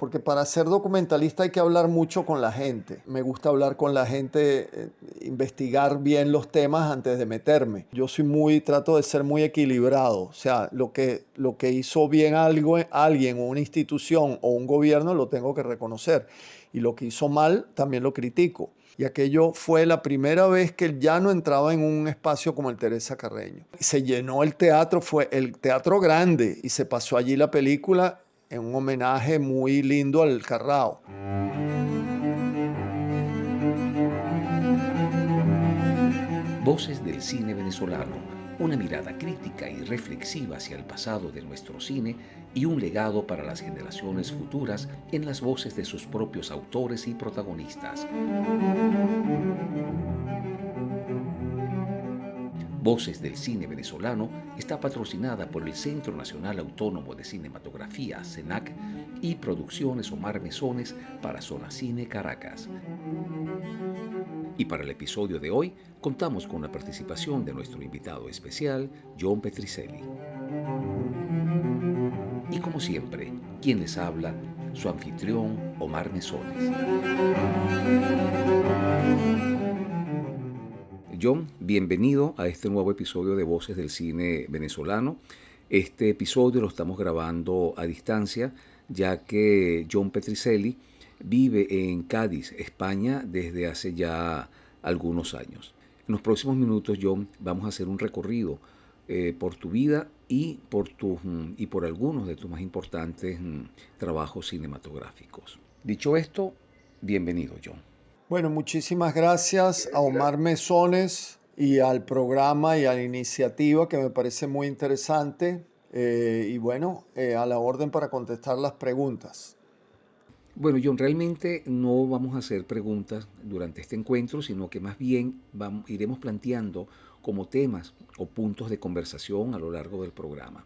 porque para ser documentalista hay que hablar mucho con la gente. Me gusta hablar con la gente, investigar bien los temas antes de meterme. Yo trato de ser muy equilibrado. O sea, lo que hizo bien alguien o una institución o un gobierno lo tengo que reconocer. Y lo que hizo mal también lo critico. Y aquello fue la primera vez que ya no entraba en un espacio como el Teresa Carreño. Se llenó el teatro, fue el teatro grande, y se pasó allí la película en un homenaje muy lindo al Carrao. Voces del cine venezolano, una mirada crítica y reflexiva hacia el pasado de nuestro cine y un legado para las generaciones futuras en las voces de sus propios autores y protagonistas. Voces del cine venezolano está patrocinada por el Centro Nacional Autónomo de Cinematografía, CENAC, y Producciones Omar Mesones para Zona Cine Caracas. Y para el episodio de hoy contamos con la participación de nuestro invitado especial, John Petricelli. Y como siempre, quien les habla, su anfitrión, Omar Mesones. John, bienvenido a este nuevo episodio de Voces del Cine Venezolano. Este episodio lo estamos grabando a distancia, ya que John Petricelli vive en Cádiz, España, desde hace ya algunos años. En los próximos minutos, John, vamos a hacer un recorrido por tu vida y por algunos de tus más importantes trabajos cinematográficos. Dicho esto, bienvenido, John. Bueno, muchísimas gracias a Omar Mesones y al programa y a la iniciativa que me parece muy interesante. Y bueno, a la orden para contestar las preguntas. Bueno, John, realmente no vamos a hacer preguntas durante este encuentro, sino que más bien iremos planteando como temas o puntos de conversación a lo largo del programa.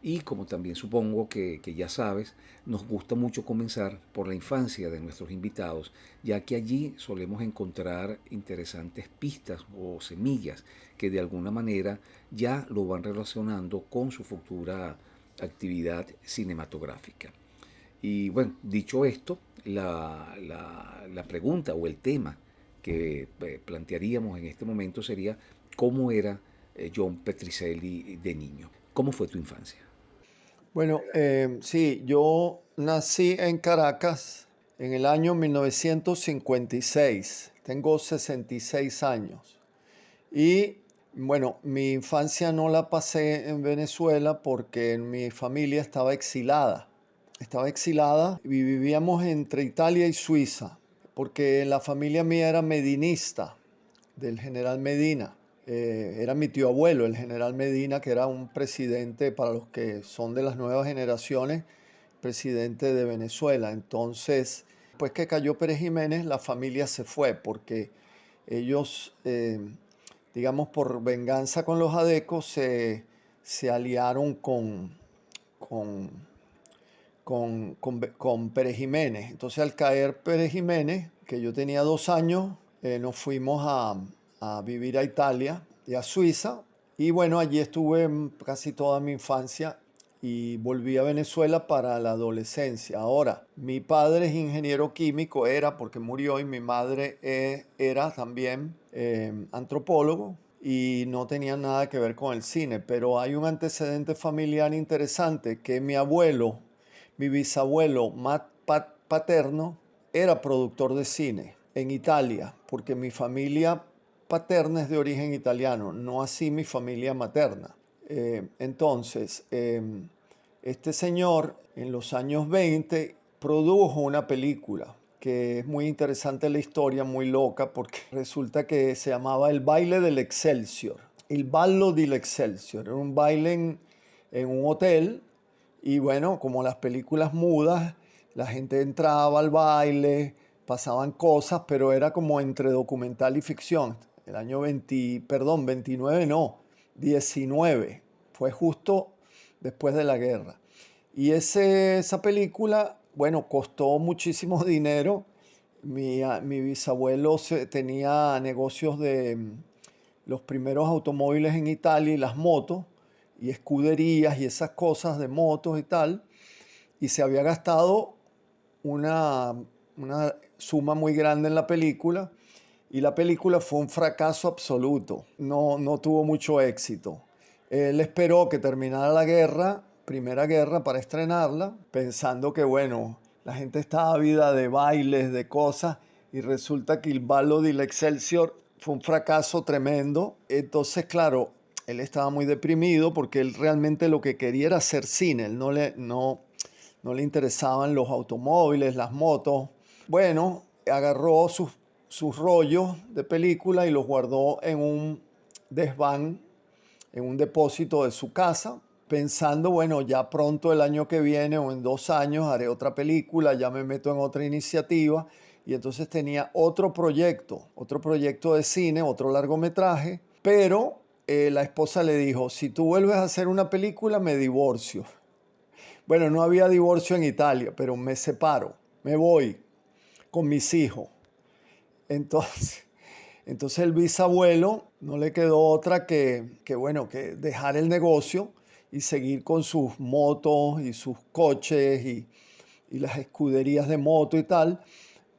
Y como también supongo que ya sabes, nos gusta mucho comenzar por la infancia de nuestros invitados, ya que allí solemos encontrar interesantes pistas o semillas que de alguna manera ya lo van relacionando con su futura actividad cinematográfica. Y bueno, dicho esto, la pregunta o el tema que plantearíamos en este momento sería cómo era John Petricelli de niño. ¿Cómo fue tu infancia? Bueno, sí, yo nací en Caracas en el año 1956. Tengo 66 años. Y bueno, mi infancia no la pasé en Venezuela porque mi familia estaba exilada. Estaba exilada y vivíamos entre Italia y Suiza, porque la familia mía era medinista, del general Medina. Era mi tío abuelo, el general Medina, que era un presidente, para los que son de las nuevas generaciones, presidente de Venezuela. Entonces, después que cayó Pérez Jiménez, la familia se fue porque ellos, digamos, por venganza con los adecos, se aliaron con, con Pérez Jiménez. Entonces, al caer Pérez Jiménez, que yo tenía 2 años, nos fuimos a vivir a Italia y a Suiza. Y bueno, allí estuve casi toda mi infancia y volví a Venezuela para la adolescencia. Ahora, mi padre es ingeniero químico, era porque murió, y mi madre era también antropólogo, y no tenía nada que ver con el cine, pero hay un antecedente familiar interesante, que mi bisabuelo paterno era productor de cine en Italia, porque mi familia paterna es de origen italiano, no así mi familia materna. Entonces, este señor en los años 20 produjo una película que es muy interesante, la historia, muy loca, porque resulta que se llamaba El baile del Excelsior. El ballo del Excelsior. Era un baile en un hotel, y bueno, como las películas mudas, la gente entraba al baile, pasaban cosas, pero era como entre documental y ficción. El año 20, perdón, 29 no, 19. Fue justo después de la guerra. Y esa película, bueno, costó muchísimo dinero. Mi bisabuelo tenía negocios de los primeros automóviles en Italia, y las motos y escuderías y esas cosas de motos y tal, y se había gastado una, una suma muy grande en la película y la película fue un fracaso absoluto, no tuvo mucho éxito. Él esperó que terminara la guerra, Primera Guerra, para estrenarla, pensando que, bueno, la gente estaba ávida de bailes, de cosas, y resulta que el Ballo del Excelsior fue un fracaso tremendo. Entonces, claro, él estaba muy deprimido porque él realmente lo que quería era hacer cine, él no le interesaban los automóviles, las motos. Bueno, agarró sus rollos de película y los guardó en un desván, en un depósito de su casa, pensando, bueno, ya pronto el año que viene o en 2 años haré otra película, ya me meto en otra iniciativa. Y entonces tenía otro proyecto de cine, otro largometraje, pero la esposa le dijo, si tú vuelves a hacer una película, me divorcio. Bueno, no había divorcio en Italia, pero me separo, me voy con mis hijos. Entonces, entonces el bisabuelo no le quedó otra bueno, que dejar el negocio y seguir con sus motos y sus coches y las escuderías de moto y tal.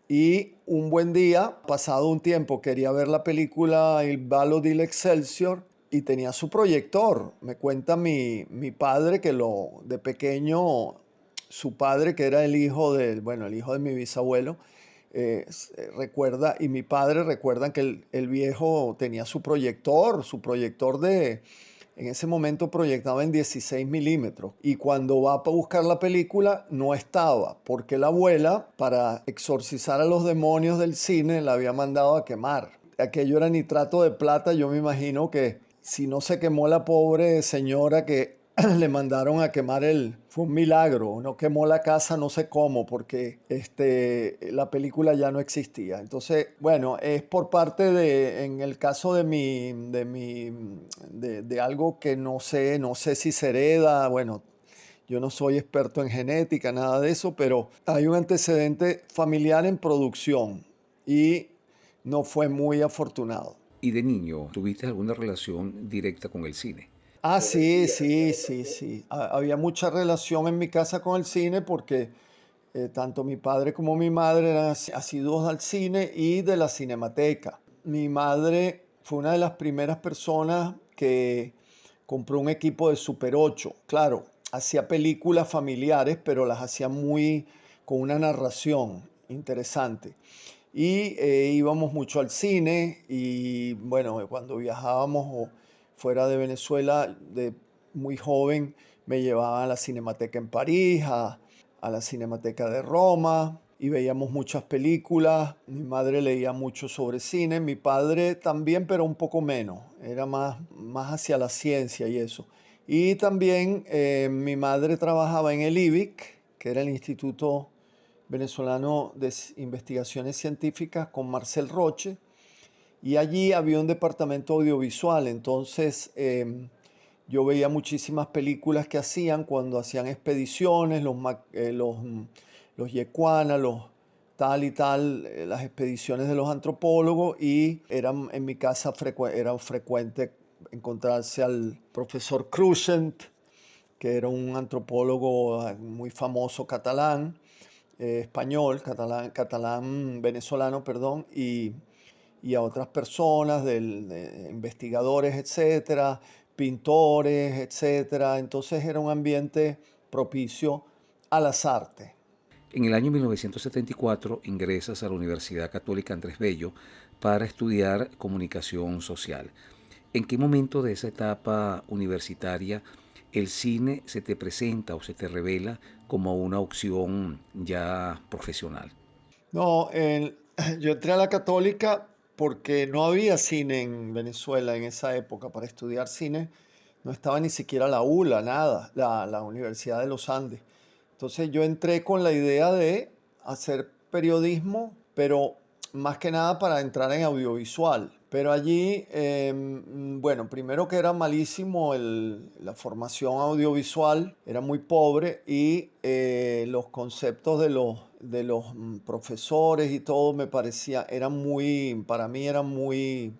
Y un buen día, pasado un tiempo, quería ver la película Il Ballo dell'Excelsior y tenía su proyector. Me cuenta mi padre que de pequeño, su padre, que era el hijo de mi bisabuelo, recuerda, y mi padre recuerdan que el viejo tenía su proyector en ese momento proyectaba en 16 milímetros y cuando va a buscar la película no estaba, porque la abuela, para exorcizar a los demonios del cine, la había mandado a quemar. Aquello era nitrato de plata, yo me imagino que si no se quemó la pobre señora que le mandaron a quemar fue un milagro, no quemó la casa no sé cómo, porque la película ya no existía. Entonces, bueno, es por parte en el caso de algo que no sé si se hereda, bueno, yo no soy experto en genética, nada de eso, pero hay un antecedente familiar en producción y no fue muy afortunado. ¿Y de niño tuviste alguna relación directa con el cine? Ah, sí, sí, sí, sí. Había mucha relación en mi casa con el cine porque tanto mi padre como mi madre eran asiduos al cine y de la cinemateca. Mi madre fue una de las primeras personas que compró un equipo de Super 8. Claro, hacía películas familiares, pero las hacía con una narración interesante. Y íbamos mucho al cine y bueno, cuando viajábamos fuera de Venezuela, de muy joven, me llevaban a la Cinemateca en París, a la Cinemateca de Roma y veíamos muchas películas. Mi madre leía mucho sobre cine, mi padre también, pero un poco menos, era más hacia la ciencia y eso. Y también mi madre trabajaba en el IBIC, que era el Instituto Venezolano de Investigaciones Científicas con Marcel Roche, y allí había un departamento audiovisual, entonces yo veía muchísimas películas que hacían cuando hacían expediciones, los yecuana, los tal y tal, las expediciones de los antropólogos y en mi casa era frecuente encontrarse al profesor Cruixent, que era un antropólogo muy famoso catalán, español, catalán venezolano, perdón, y a otras personas, investigadores, etcétera, pintores, etcétera. Entonces era un ambiente propicio a las artes. En el año 1974 ingresas a la Universidad Católica Andrés Bello para estudiar comunicación social. ¿En qué momento de esa etapa universitaria el cine se te presenta o se te revela como una opción ya profesional? No, yo entré a la Católica porque no había cine en Venezuela en esa época. Para estudiar cine no estaba ni siquiera la ULA, nada, la Universidad de los Andes. Entonces yo entré con la idea de hacer periodismo, pero más que nada para entrar en audiovisual. Pero allí, bueno, primero que era malísimo la formación audiovisual, era muy pobre y los conceptos de los profesores y todo me parecía, para mí eran muy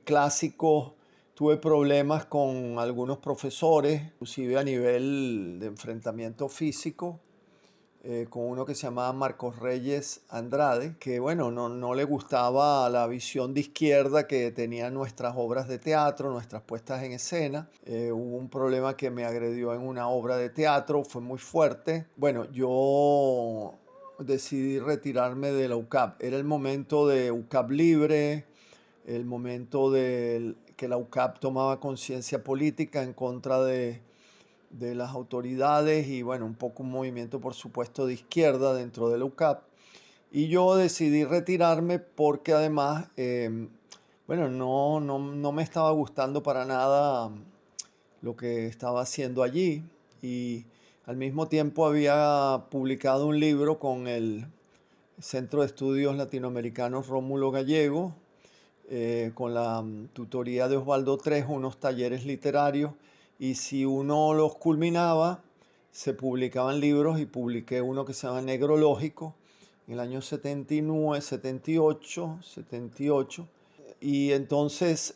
clásicos. Tuve problemas con algunos profesores, inclusive a nivel de enfrentamiento físico, con uno que se llamaba Marcos Reyes Andrade, que bueno, no le gustaba la visión de izquierda que tenían nuestras obras de teatro, nuestras puestas en escena. Hubo un problema que me agredió en una obra de teatro, fue muy fuerte. Bueno, yo decidí retirarme de la UCAP. Era el momento de UCAP libre, el momento de que la UCAP tomaba conciencia política en contra de las autoridades y bueno, un poco un movimiento por supuesto de izquierda dentro de la UCAP. Y yo decidí retirarme porque además, bueno, no me estaba gustando para nada lo que estaba haciendo allí y al mismo tiempo había publicado un libro con el Centro de Estudios Latinoamericanos Rómulo Gallego, con la tutoría de Osvaldo Trejo, unos talleres literarios, y si uno los culminaba, se publicaban libros y publiqué uno que se llama Negrológico en el año 79, 78, 78. Y entonces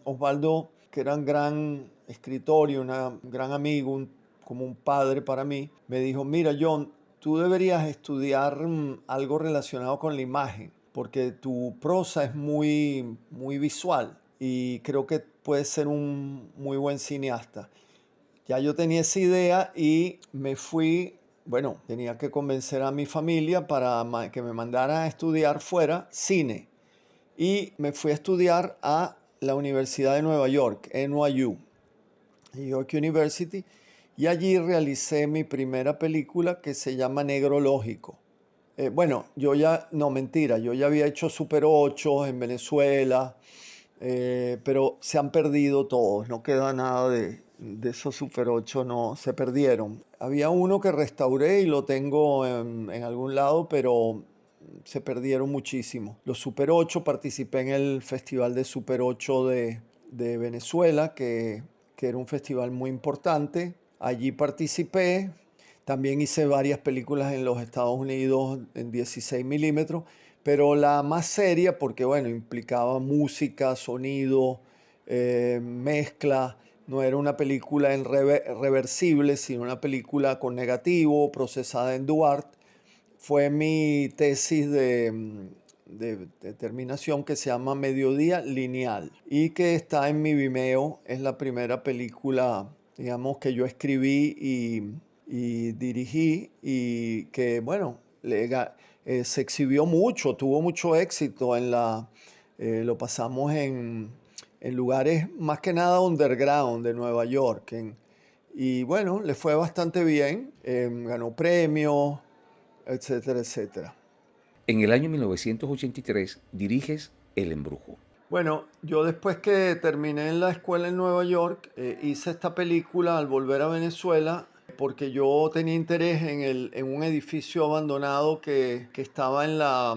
Osvaldo, que era un gran escritor y un gran amigo, como un padre para mí, me dijo, mira John, tú deberías estudiar algo relacionado con la imagen, porque tu prosa es muy visual y creo que puedes ser un muy buen cineasta. Ya yo tenía esa idea y me fui, bueno, tenía que convencer a mi familia para que me mandara a estudiar fuera cine. Y me fui a estudiar a la Universidad de Nueva York, NYU, New York University, y allí realicé mi primera película que se llama Negrológico. Bueno, no mentira, yo ya había hecho Super 8 en Venezuela, pero se han perdido todos, no queda nada de esos Super 8, no, se perdieron. Había uno que restauré y lo tengo en algún lado, pero se perdieron muchísimo. Los Super 8, participé en el Festival de Super 8 de Venezuela, que era un festival muy importante. Allí participé. También hice varias películas en los Estados Unidos en 16 milímetros, pero la más seria, porque bueno, implicaba música, sonido, mezcla, no era una película en reversible, sino una película con negativo, procesada en Duarte. Fue mi tesis de terminación que se llama Mediodía Lineal y que está en mi Vimeo. Es la primera película, digamos, que yo escribí y dirigí y que, bueno, se exhibió mucho, tuvo mucho éxito lo pasamos en lugares más que nada underground de Nueva York. Y bueno, le fue bastante bien, ganó premios, etcétera, etcétera. En el año 1983 diriges El Embrujo. Bueno, yo después que terminé en la escuela en Nueva York, hice esta película al volver a Venezuela porque yo tenía interés en un edificio abandonado que estaba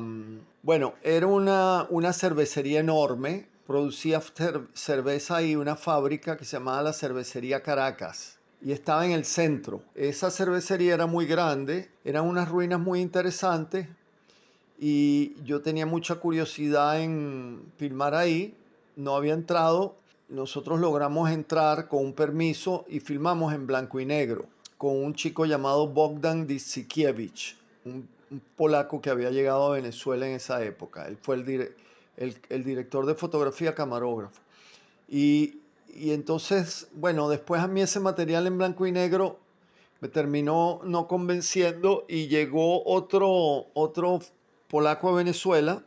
bueno, era una cervecería enorme, producía cerveza y una fábrica que se llamaba la Cervecería Caracas. Y estaba en el centro. Esa cervecería era muy grande, eran unas ruinas muy interesantes y yo tenía mucha curiosidad en filmar ahí. No había entrado. Nosotros logramos entrar con un permiso y filmamos en blanco y negro con un chico llamado Bogdan Disikiewicz, un polaco que había llegado a Venezuela en esa época. Él fue el director de fotografía, camarógrafo. Y entonces, bueno, después a mí ese material en blanco y negro me terminó no convenciendo y llegó otro polaco a Venezuela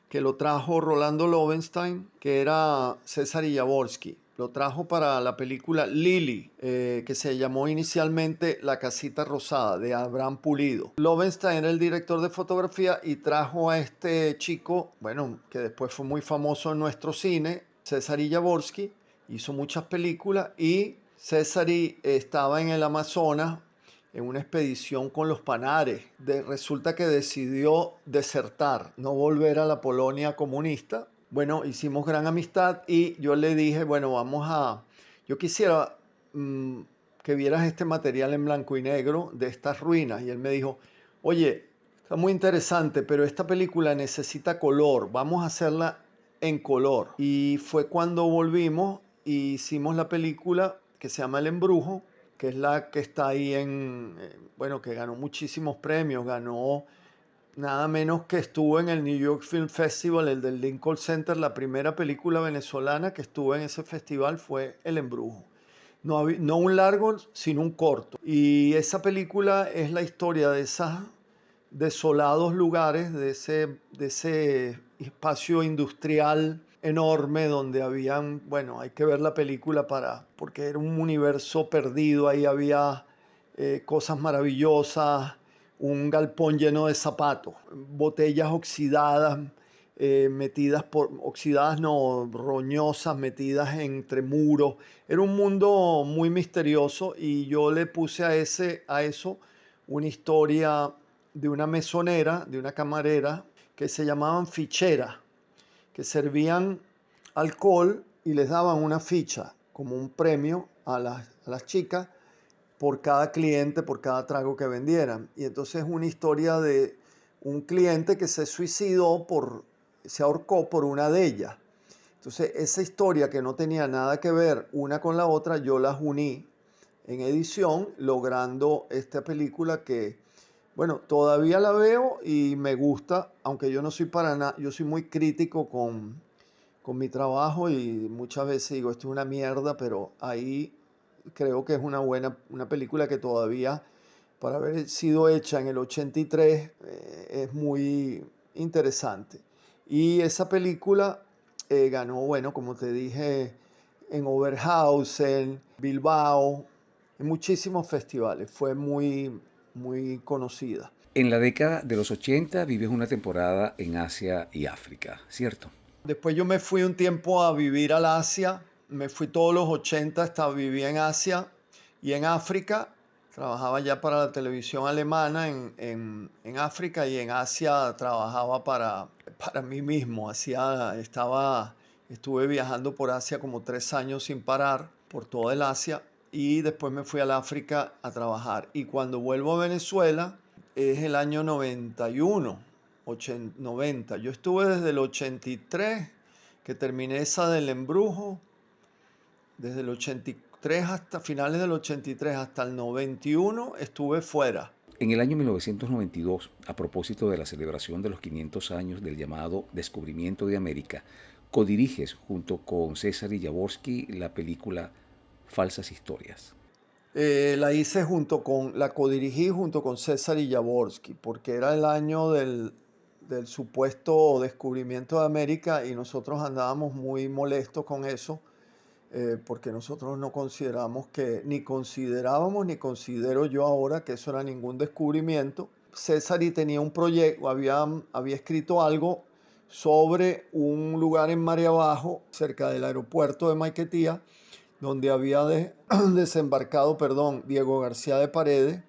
que lo trajo Rolando Lovenstein, que era César Jaworski. Lo trajo para la película Lili, que se llamó inicialmente La Casita Rosada, de Abraham Pulido. Lovenstein era el director de fotografía y trajo a este chico, bueno, que después fue muy famoso en nuestro cine, César Jaworski, hizo muchas películas y César estaba en el Amazonas en una expedición con los Panares. Resulta que decidió desertar, no volver a la Polonia comunista. Bueno, hicimos gran amistad y yo le dije, bueno, yo quisiera que vieras este material en blanco y negro de estas ruinas. Y él me dijo, oye, está muy interesante, pero esta película necesita color, vamos a hacerla en color. Y fue cuando volvimos y hicimos la película que se llama El Embrujo, que es la que está ahí bueno, que ganó muchísimos premios, ganó nada menos que estuvo en el New York Film Festival, el del Lincoln Center. La primera película venezolana que estuvo en ese festival fue El Embrujo. No un largo, sino un corto. Y esa película es la historia de esos desolados lugares, de ese espacio industrial enorme donde habían, bueno, hay que ver la película porque era un universo perdido, ahí había cosas maravillosas, un galpón lleno de zapatos, botellas oxidadas, oxidadas no, roñosas, metidas entre muros. Era un mundo muy misterioso y yo le puse a eso una historia de una mesonera, de una camarera, que se llamaban ficheras, que servían alcohol y les daban una ficha como un premio a las chicas por cada cliente, por cada trago que vendieran. Y entonces es una historia de un cliente que se ahorcó por una de ellas. Entonces esa historia que no tenía nada que ver una con la otra, yo las uní en edición, logrando esta película que, bueno, todavía la veo y me gusta, aunque yo no soy para nada, yo soy muy crítico con mi trabajo y muchas veces digo, esto es una mierda, pero ahí creo que es una película que todavía, para haber sido hecha en el 83, es muy interesante. Y esa película ganó, bueno, como te dije, en Oberhausen, Bilbao, en muchísimos festivales. Fue muy, muy conocida. En la década de los 80 vives una temporada en Asia y África, ¿cierto? Después yo me fui un tiempo a vivir al Asia, me fui todos los 80 hasta vivía en Asia y en África. Trabajaba ya para la televisión alemana en África y en Asia trabajaba para mí mismo. Estuve viajando por Asia como 3 años sin parar, por todo el Asia, y después me fui al África a trabajar. Y cuando vuelvo a Venezuela es el año 91. 90. Yo estuve desde el 83, que terminé esa del Embrujo, desde el 83 hasta finales del 83 hasta el 91 estuve fuera. En el año 1992, a propósito de la celebración de los 500 años del llamado Descubrimiento de América, codiriges junto con César y Jaworski la película Falsas Historias. La codirigí junto con César y Jaworski, porque era el año del supuesto descubrimiento de América y nosotros andábamos muy molestos con eso, porque nosotros no consideramos ni considerábamos, ni considero yo ahora que eso era ningún descubrimiento. César y tenía un proyecto, había escrito algo sobre un lugar en Mar Abajo, cerca del aeropuerto de Maiquetía, donde había desembarcado, perdón, Diego García de Paredes,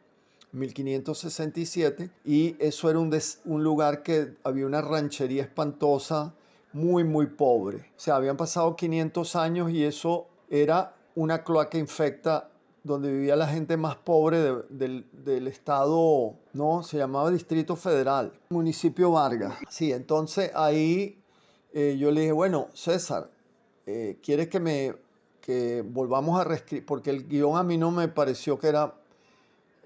1567, y eso era un lugar que había una ranchería espantosa, muy, muy pobre. O sea, habían pasado 500 años y eso era una cloaca infecta donde vivía la gente más pobre del estado, ¿no? Se llamaba Distrito Federal, municipio Vargas. Sí, entonces ahí yo le dije, bueno, César, ¿quieres que volvamos a reescribir? Porque el guión a mí no me pareció que era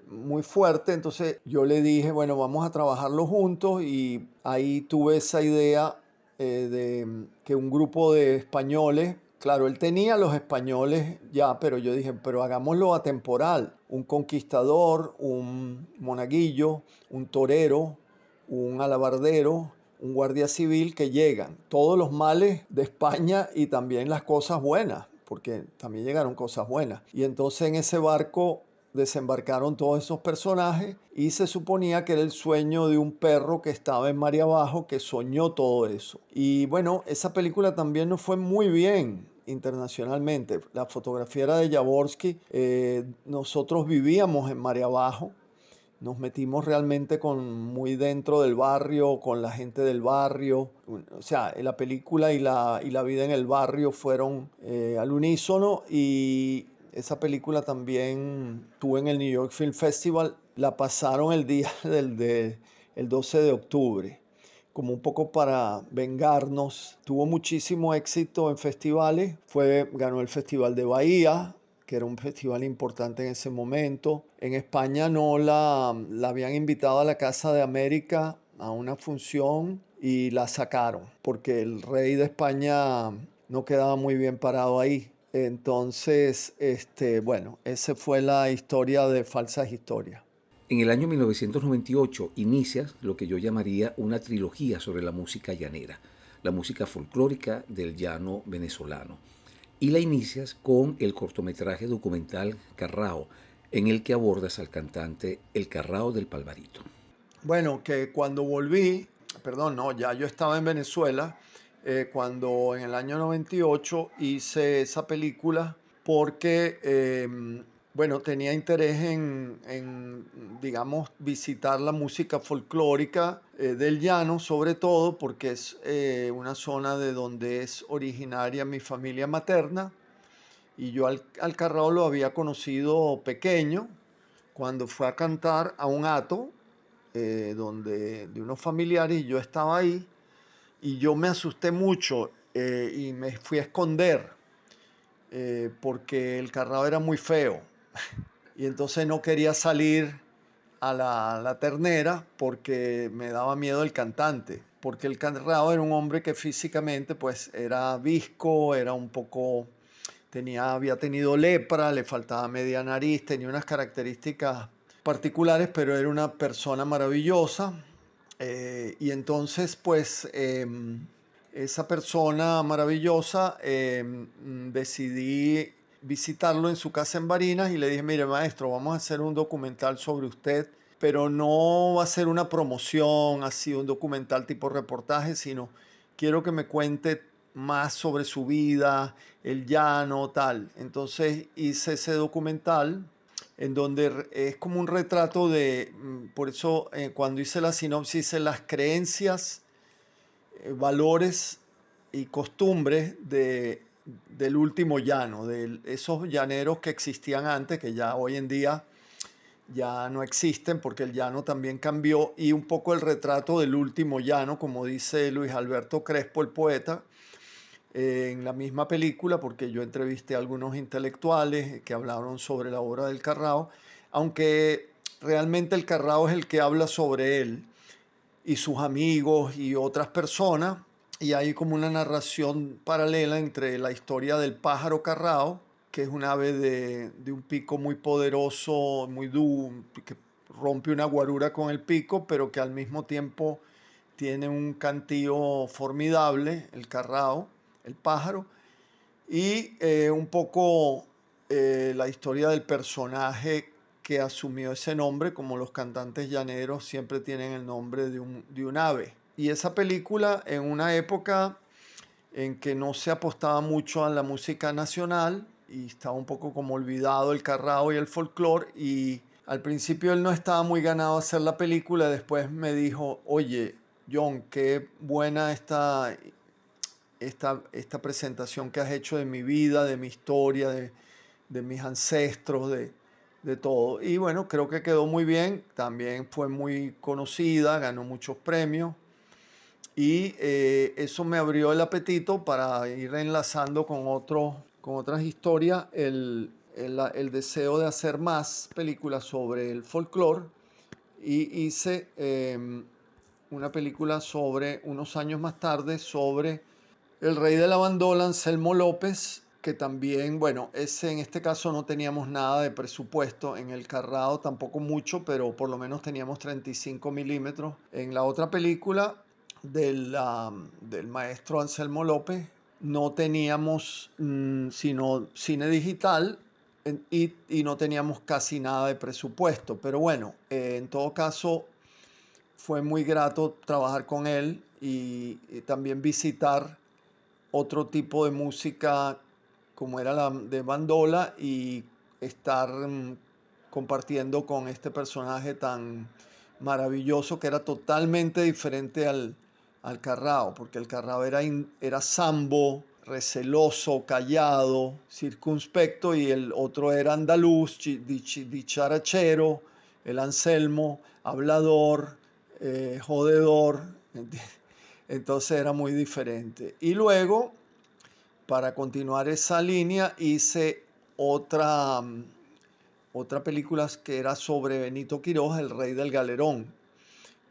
muy fuerte, entonces yo le dije, bueno, vamos a trabajarlo juntos y ahí tuve esa idea de que un grupo de españoles, claro, él tenía los españoles ya, pero yo dije, pero hagámoslo atemporal, un conquistador, un monaguillo, un torero, un alabardero, un guardia civil que llegan, todos los males de España y también las cosas buenas, porque también llegaron cosas buenas. Y entonces en ese barco desembarcaron todos esos personajes y se suponía que era el sueño de un perro que estaba en mar abajo que soñó todo eso. Y bueno, esa película también nos fue muy bien internacionalmente. La fotografía era de Jaworski. Nosotros vivíamos en mar abajo. Nos metimos realmente muy dentro del barrio, con la gente del barrio. O sea, la película y la vida en el barrio fueron al unísono y esa película también estuvo en el New York Film Festival. La pasaron el día el 12 de octubre, como un poco para vengarnos. Tuvo muchísimo éxito en festivales. Ganó el Festival de Bahía, que era un festival importante en ese momento. En España no la habían invitado a la Casa de América a una función y la sacaron, porque el rey de España no quedaba muy bien parado ahí. Entonces, bueno, esa fue la historia de Falsas Historias. En el año 1998 inicias lo que yo llamaría una trilogía sobre la música llanera, la música folclórica del llano venezolano. Y la inicias con el cortometraje documental Carrao, en el que abordas al cantante El Carrao del Palvarito. Bueno, que cuando volví, perdón, no, ya yo estaba en Venezuela, cuando en el año 98 hice esa película porque, bueno, tenía interés digamos, visitar la música folclórica del llano, sobre todo porque es una zona de donde es originaria mi familia materna, y yo al Carrao lo había conocido pequeño, cuando fue a cantar a un hato de unos familiares, y yo estaba ahí y yo me asusté mucho y me fui a esconder porque el Carrao era muy feo y entonces no quería salir a la ternera porque me daba miedo el cantante, porque el Carrao era un hombre que físicamente pues era visco, era un poco, había tenido lepra, le faltaba media nariz, tenía unas características particulares, pero era una persona maravillosa. Y entonces, pues, esa persona maravillosa, decidí visitarlo en su casa en Barinas y le dije, mire, maestro, vamos a hacer un documental sobre usted, pero no va a ser una promoción, así un documental tipo reportaje, sino quiero que me cuente más sobre su vida, el llano, tal. Entonces hice ese documental en donde es como un retrato de, por eso cuando hice la sinopsis, hice las creencias, valores y costumbres del último llano, de esos llaneros que existían antes, que ya hoy en día ya no existen porque el llano también cambió, y un poco el retrato del último llano, como dice Luis Alberto Crespo, el poeta, en la misma película, porque yo entrevisté a algunos intelectuales que hablaron sobre la obra del Carrao, aunque realmente el Carrao es el que habla sobre él y sus amigos y otras personas, y hay como una narración paralela entre la historia del pájaro Carrao, que es un ave de un pico muy poderoso, muy duro, que rompe una guarura con el pico, pero que al mismo tiempo tiene un cantillo formidable, el Carrao, el pájaro, y un poco la historia del personaje que asumió ese nombre, como los cantantes llaneros siempre tienen el nombre de un ave. Y esa película, en una época en que no se apostaba mucho a la música nacional y estaba un poco como olvidado el carrao y el folclore, y al principio él no estaba muy ganado a hacer la película, después me dijo, oye, John, qué buena esta presentación que has hecho de mi vida, de mi historia, de mis ancestros, de todo. Y bueno, creo que quedó muy bien, también fue muy conocida, ganó muchos premios, y eso me abrió el apetito para ir enlazando con otras historias, el deseo de hacer más películas sobre el folclore, y hice una película sobre, unos años más tarde, sobre el rey de la bandola, Anselmo López, que también, bueno, en este caso no teníamos nada de presupuesto, en el Carrao tampoco mucho, pero por lo menos teníamos 35 milímetros. En la otra película del maestro Anselmo López no teníamos sino cine digital, y no teníamos casi nada de presupuesto, pero bueno, en todo caso fue muy grato trabajar con él y también visitar otro tipo de música como era la de bandola, y estar compartiendo con este personaje tan maravilloso que era totalmente diferente al Carrao, porque el Carrao era sambo, receloso, callado, circunspecto, y el otro era andaluz, dicharachero, el Anselmo, hablador, jodedor. Entonces era muy diferente. Y luego, para continuar esa línea, hice otra película que era sobre Benito Quirós, el rey del galerón,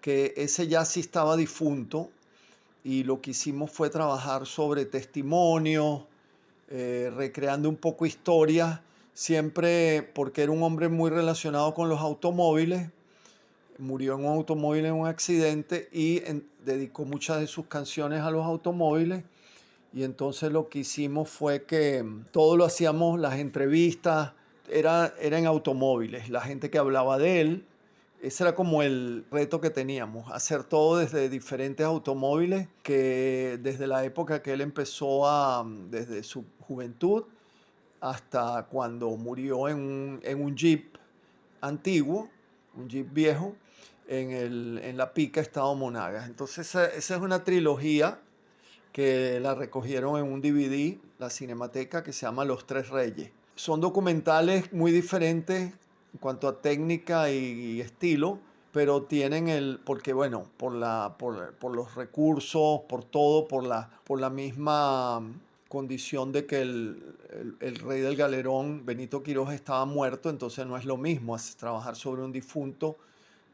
que ese ya sí estaba difunto y lo que hicimos fue trabajar sobre testimonios, recreando un poco historias, siempre porque era un hombre muy relacionado con los automóviles, murió en un automóvil en un accidente y dedicó muchas de sus canciones a los automóviles. Y entonces lo que hicimos fue que todo lo hacíamos, las entrevistas, era en automóviles, la gente que hablaba de él, ese era como el reto que teníamos, hacer todo desde diferentes automóviles, que desde la época que él empezó desde su juventud hasta cuando murió en un Jeep antiguo, un Jeep viejo, en la Pica, Estado Monagas. Entonces esa es una trilogía que la recogieron en un DVD, la Cinemateca, que se llama Los Tres Reyes. Son documentales muy diferentes en cuanto a técnica y estilo, pero tienen porque bueno, por los recursos, por todo, por la misma condición de que el rey del galerón, Benito Quirós, estaba muerto, entonces no es lo mismo trabajar sobre un difunto,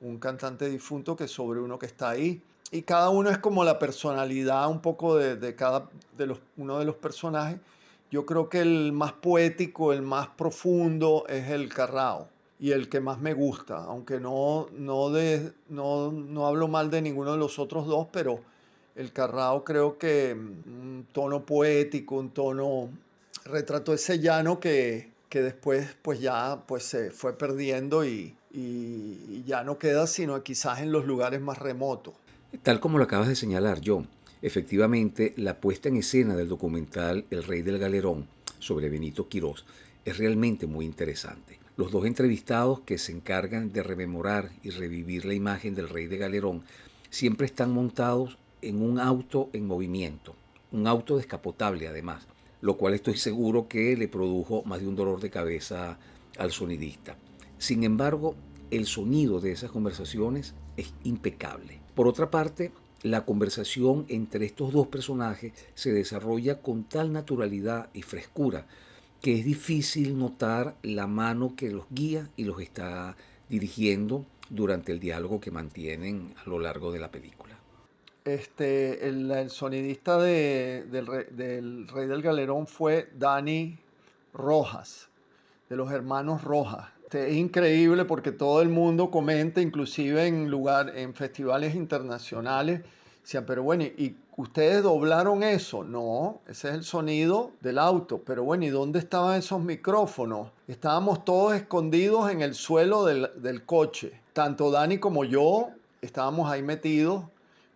un cantante difunto, que sobre uno que está ahí. Y cada uno es como la personalidad un poco de cada uno de los personajes. Yo creo que el más poético, el más profundo es el Carrao y el que más me gusta, aunque no hablo mal de ninguno de los otros dos, pero el Carrao creo que un tono poético, un tono retrató ese llano que después pues ya pues se fue perdiendo y ya no queda sino quizás en los lugares más remotos. Tal como lo acabas de señalar, John, efectivamente la puesta en escena del documental El Rey del Galerón sobre Benito Quirós es realmente muy interesante. Los dos entrevistados que se encargan de rememorar y revivir la imagen del Rey de Galerón siempre están montados en un auto en movimiento, un auto descapotable además, lo cual estoy seguro que le produjo más de un dolor de cabeza al sonidista. Sin embargo, el sonido de esas conversaciones es impecable. Por otra parte, la conversación entre estos dos personajes se desarrolla con tal naturalidad y frescura que es difícil notar la mano que los guía y los está dirigiendo durante el diálogo que mantienen a lo largo de la película. El sonidista del Rey del Galerón fue Dani Rojas, de los hermanos Rojas. Es increíble porque todo el mundo comenta, inclusive en festivales internacionales, decían, pero bueno, ¿y ustedes doblaron eso? No, ese es el sonido del auto. Pero bueno, ¿y dónde estaban esos micrófonos? Estábamos todos escondidos en el suelo del coche. Tanto Dani como yo estábamos ahí metidos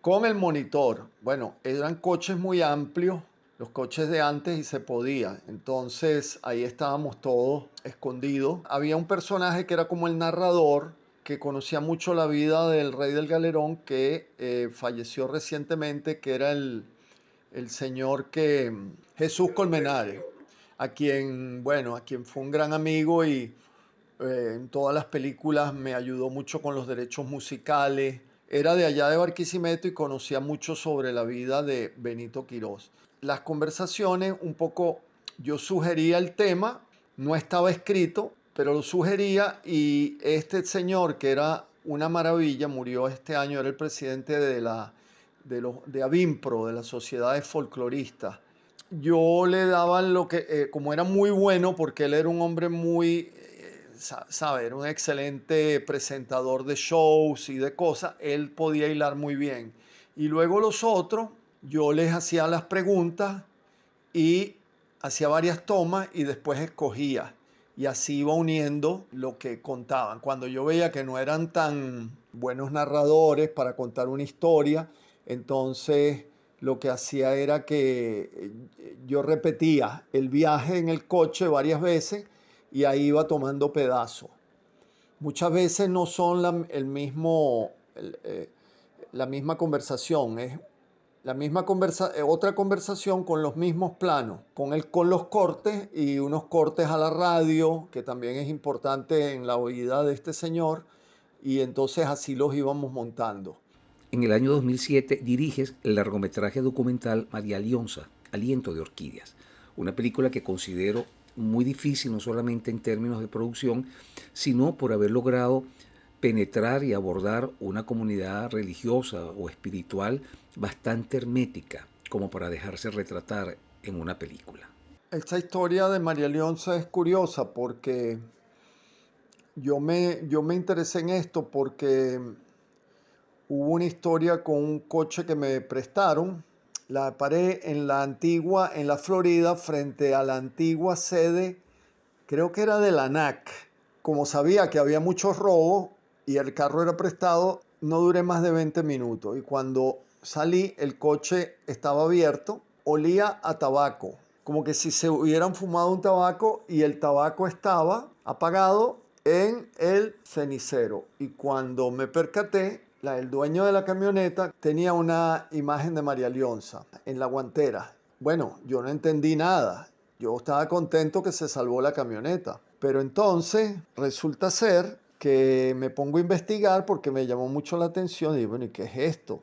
con el monitor. Bueno, eran coches muy amplios, los coches de antes, y se podía. Entonces ahí estábamos todos escondidos. Había un personaje que era como el narrador, que conocía mucho la vida del rey del galerón, que falleció recientemente, que era el señor Jesús Colmenares, a quien fue un gran amigo y en todas las películas me ayudó mucho con los derechos musicales. Era de allá de Barquisimeto y conocía mucho sobre la vida de Benito Quirós. Las conversaciones, un poco, yo sugería el tema, no estaba escrito, pero lo sugería y este señor que era una maravilla, murió este año, era el presidente de Avimpro, de la Sociedad de Folcloristas. Yo le daba como era muy bueno, porque él era un hombre muy, sabe, era un excelente presentador de shows y de cosas, él podía hilar muy bien. Y luego los otros, yo les hacía las preguntas y hacía varias tomas y después escogía. Y así iba uniendo lo que contaban. Cuando yo veía que no eran tan buenos narradores para contar una historia, entonces lo que hacía era que yo repetía el viaje en el coche varias veces y ahí iba tomando pedazos. Muchas veces no son la misma conversación, es otra conversación con los mismos planos, con los cortes y unos cortes a la radio, que también es importante en la oída de este señor, y entonces así los íbamos montando. En el año 2007 diriges el largometraje documental María Lionza, Aliento de Orquídeas, una película que considero muy difícil, no solamente en términos de producción, sino por haber logrado penetrar y abordar una comunidad religiosa o espiritual bastante hermética como para dejarse retratar en una película. Esta historia de María Leonza es curiosa porque yo me interesé en esto porque hubo una historia con un coche que me prestaron. La paré en la Florida, frente a la antigua sede, creo que era de la ANAC. Como sabía que había muchos robos y el carro era prestado, no duré más de 20 minutos. Y cuando salí, el coche estaba abierto, olía a tabaco, como que si se hubieran fumado un tabaco, y el tabaco estaba apagado en el cenicero. Y cuando me percaté, el dueño de la camioneta tenía una imagen de María Leonza en la guantera. Bueno, yo no entendí nada. Yo estaba contento que se salvó la camioneta. Pero entonces resulta ser que me pongo a investigar porque me llamó mucho la atención y digo, bueno, ¿y qué es esto?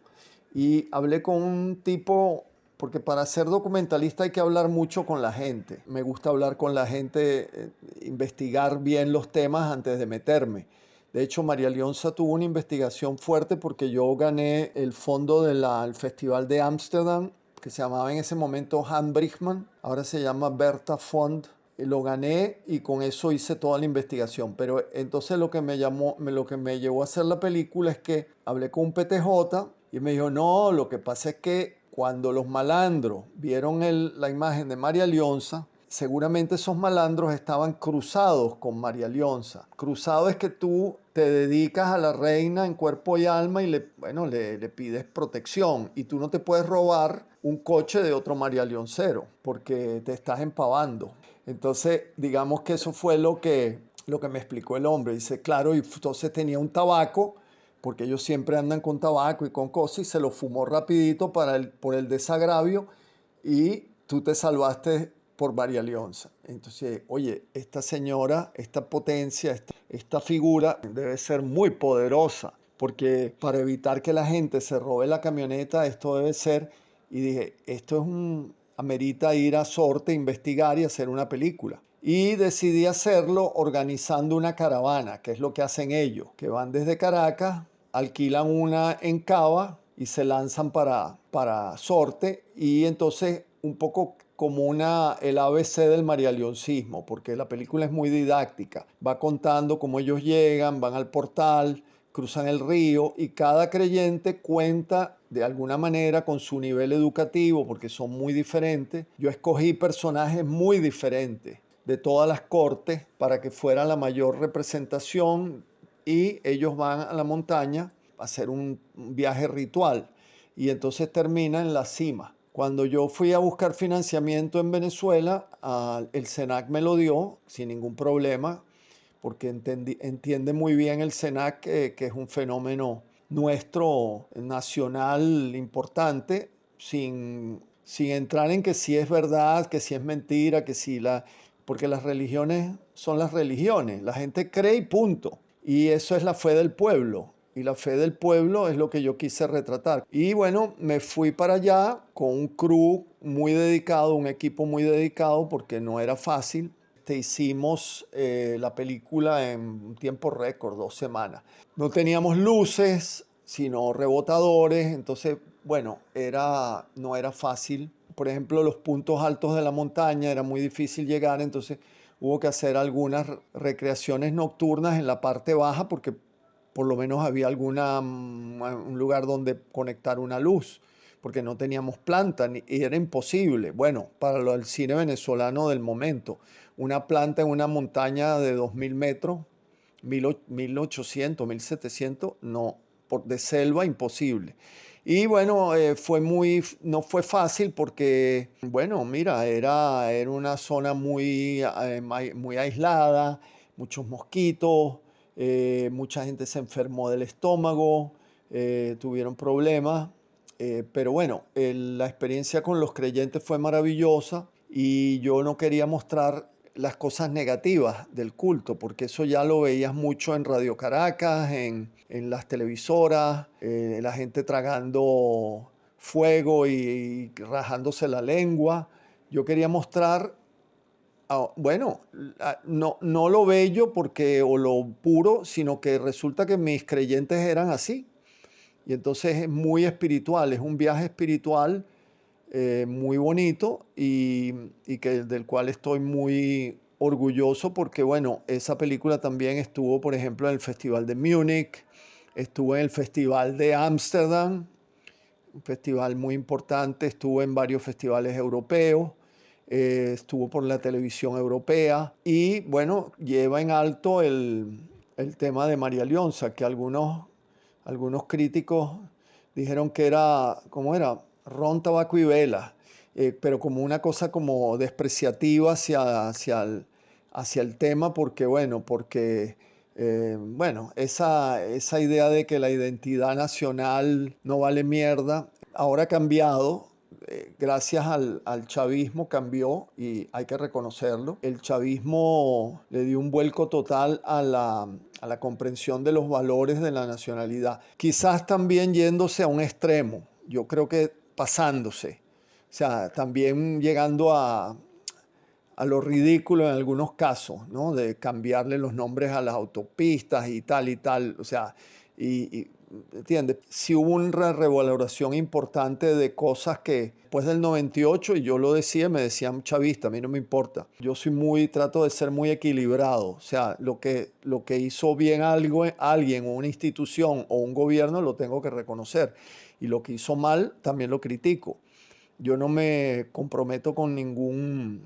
Y hablé con un tipo, porque para ser documentalista hay que hablar mucho con la gente. Me gusta hablar con la gente, investigar bien los temas antes de meterme. De hecho, María Leonza tuvo una investigación fuerte porque yo gané el fondo del Festival de Ámsterdam, que se llamaba en ese momento Han Brichman, ahora se llama Bertha Fond. Lo gané y con eso hice toda la investigación. Pero entonces lo que me llevó a hacer la película es que hablé con un PTJ y me dijo, no, lo que pasa es que cuando los malandros vieron la imagen de María Leonza, seguramente esos malandros estaban cruzados con María Leonza. Cruzado es que tú te dedicas a la reina en cuerpo y alma y le pides protección. Y tú no te puedes robar un coche de otro María Leoncero porque te estás empavando. Entonces, digamos que eso fue lo que me explicó el hombre. Dice, claro, y entonces tenía un tabaco, porque ellos siempre andan con tabaco y con cosas, y se lo fumó rapidito por el desagravio, y tú te salvaste por María Leonza. Entonces, oye, esta señora, esta potencia, esta figura debe ser muy poderosa, porque para evitar que la gente se robe la camioneta, esto debe ser, y dije, amerita ir a Sorte, investigar y hacer una película. Y decidí hacerlo organizando una caravana, que es lo que hacen ellos, que van desde Caracas, alquilan una en Cava y se lanzan para Sorte, y entonces un poco como el ABC del marialeoncismo, porque la película es muy didáctica. Va contando cómo ellos llegan, van al portal, cruzan el río, y cada creyente cuenta de alguna manera con su nivel educativo, porque son muy diferentes. Yo escogí personajes muy diferentes de todas las cortes para que fuera la mayor representación, y ellos van a la montaña a hacer un viaje ritual, y entonces termina en la cima. Cuando yo fui a buscar financiamiento en Venezuela, el SENAC me lo dio sin ningún problema, porque entiende muy bien el SENAC que es un fenómeno nuestro, nacional, importante, sin entrar en que si es verdad, que si es mentira, porque las religiones son las religiones, la gente cree y punto. Y eso es la fe del pueblo. Y la fe del pueblo es lo que yo quise retratar. Y bueno, me fui para allá con un crew muy dedicado, un equipo muy dedicado, porque no era fácil. Hicimos la película en un tiempo récord, 2 semanas. No teníamos luces, sino rebotadores, entonces, bueno, no era fácil. Por ejemplo, los puntos altos de la montaña era muy difícil llegar, entonces hubo que hacer algunas recreaciones nocturnas en la parte baja, porque por lo menos había un lugar donde conectar una luz, porque no teníamos planta y era imposible. Bueno, para el cine venezolano del momento, una planta en una montaña de 2000 metros, 1800, 1700, no, de selva, imposible. Y bueno, no fue fácil porque, bueno, mira, era una zona muy aislada, muchos mosquitos, mucha gente se enfermó del estómago, tuvieron problemas, pero bueno, la experiencia con los creyentes fue maravillosa, y yo no quería mostrar las cosas negativas del culto, porque eso ya lo veías mucho en Radio Caracas, en las televisoras, la gente tragando fuego y rajándose la lengua. Yo quería mostrar Bueno, no lo bello porque, o lo puro, sino que resulta que mis creyentes eran así. Y entonces es muy espiritual, es un viaje espiritual muy bonito y del cual estoy muy orgulloso porque, bueno, esa película también estuvo, por ejemplo, en el Festival de Múnich, estuvo en el Festival de Ámsterdam, un festival muy importante, estuvo en varios festivales europeos, estuvo por la televisión europea y, bueno, lleva en alto el tema de María Leonza, que algunos críticos dijeron que era, ¿cómo era? Ron, tabaco y vela, pero como una cosa como despreciativa hacia el tema, porque bueno, esa idea de que la identidad nacional no vale mierda, ahora ha cambiado, gracias al chavismo cambió y hay que reconocerlo. El chavismo le dio un vuelco total a la comprensión de los valores de la nacionalidad. Quizás también yéndose a un extremo, yo creo que pasándose. O sea, también llegando a lo ridículo en algunos casos, ¿no? De cambiarle los nombres a las autopistas y tal y tal. O sea, ¿entiendes? Sí hubo una revaloración importante de cosas que después del 98, y yo lo decía, me decían chavista, a mí no me importa. Yo trato de ser muy equilibrado. O sea, lo que hizo bien alguien o una institución o un gobierno lo tengo que reconocer. Y lo que hizo mal también lo critico. Yo no me comprometo con ningún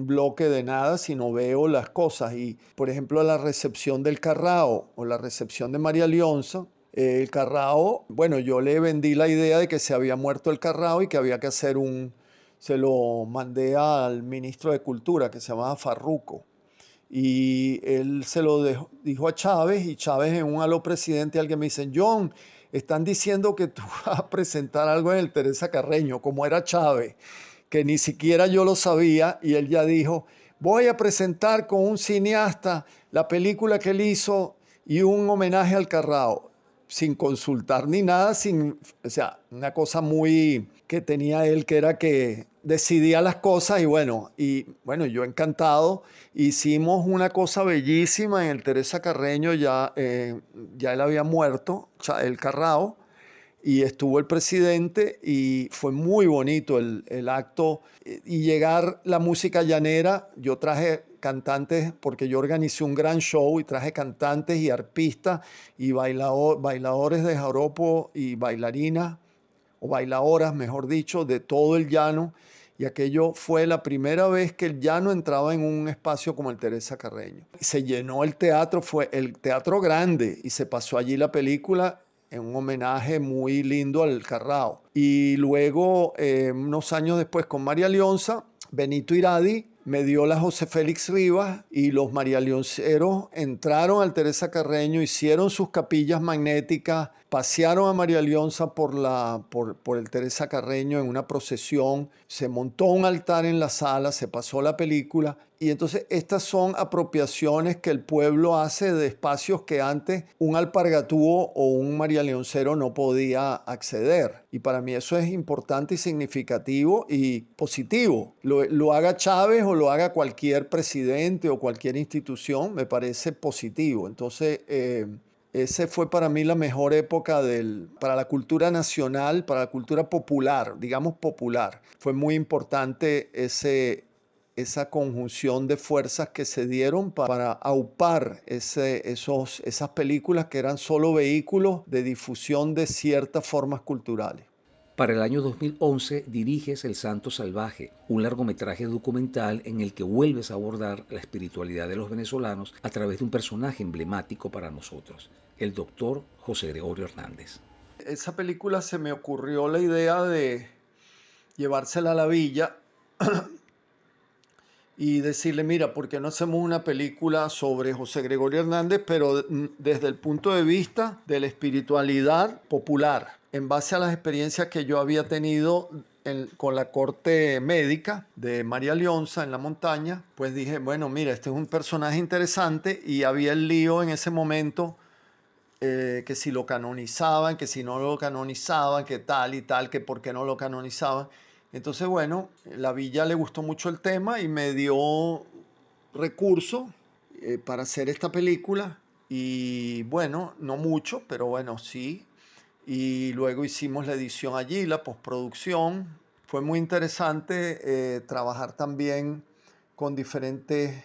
bloque de nada, sino veo las cosas. Y, por ejemplo, la recepción del Carrao o la recepción de María Leonza, el Carrao, bueno, yo le vendí la idea de que se había muerto el Carrao y que había que hacer se lo mandé al ministro de Cultura, que se llamaba Farruco. Y él dijo a Chávez, y Chávez en un aló presidente, alguien me dice, John, están diciendo que tú vas a presentar algo en el Teresa Carreño, como era Chávez, que ni siquiera yo lo sabía, y él ya dijo, voy a presentar con un cineasta la película que él hizo y un homenaje al Carrao, sin consultar ni nada, o sea, una cosa muy que tenía él, que era que decidía las cosas y bueno, yo encantado, hicimos una cosa bellísima en el Teresa Carreño, ya él había muerto, el Carrao, y estuvo el presidente y fue muy bonito el acto y llegar la música llanera. Yo traje cantantes porque yo organicé un gran show y traje cantantes y arpistas y bailadores de joropo y bailarinas o bailadoras, mejor dicho, de todo el llano. Y aquello fue la primera vez que el llano entraba en un espacio como el Teresa Carreño. Se llenó el teatro, fue el teatro grande y se pasó allí la película en un homenaje muy lindo al Carrao. Y luego, unos años después, con María Leonza, Benito Iradi me dio la José Félix Rivas y los María Leonceros entraron al Teresa Carreño, hicieron sus capillas magnéticas, pasearon a María Leonza por el Teresa Carreño en una procesión, se montó un altar en la sala, se pasó la película. Y entonces estas son apropiaciones que el pueblo hace de espacios que antes un alpargatúo o un María Leoncero no podía acceder. Y para mí eso es importante y significativo y positivo. Lo haga Chávez o lo haga cualquier presidente o cualquier institución, me parece positivo. Entonces, ese fue para mí la mejor época para la cultura nacional, para la cultura popular, digamos popular. Fue muy importante esa conjunción de fuerzas que se dieron para aupar esas películas que eran solo vehículos de difusión de ciertas formas culturales. Para el año 2011 diriges El Santo Salvaje, un largometraje documental en el que vuelves a abordar la espiritualidad de los venezolanos a través de un personaje emblemático para nosotros, el doctor José Gregorio Hernández. Esa película se me ocurrió la idea de llevársela a la villa y decirle, mira, ¿por qué no hacemos una película sobre José Gregorio Hernández, pero desde el punto de vista de la espiritualidad popular, en base a las experiencias que yo había tenido con la corte médica de María Leonza en la montaña? Pues dije, bueno, mira, este es un personaje interesante y había el lío en ese momento, que si lo canonizaban, que si no lo canonizaban, que tal y tal, que por qué no lo canonizaban. Entonces, bueno, la villa le gustó mucho el tema y me dio recursos para hacer esta película. Y bueno, no mucho, pero bueno, sí. Y luego hicimos la edición allí, la postproducción. Fue muy interesante trabajar también con diferentes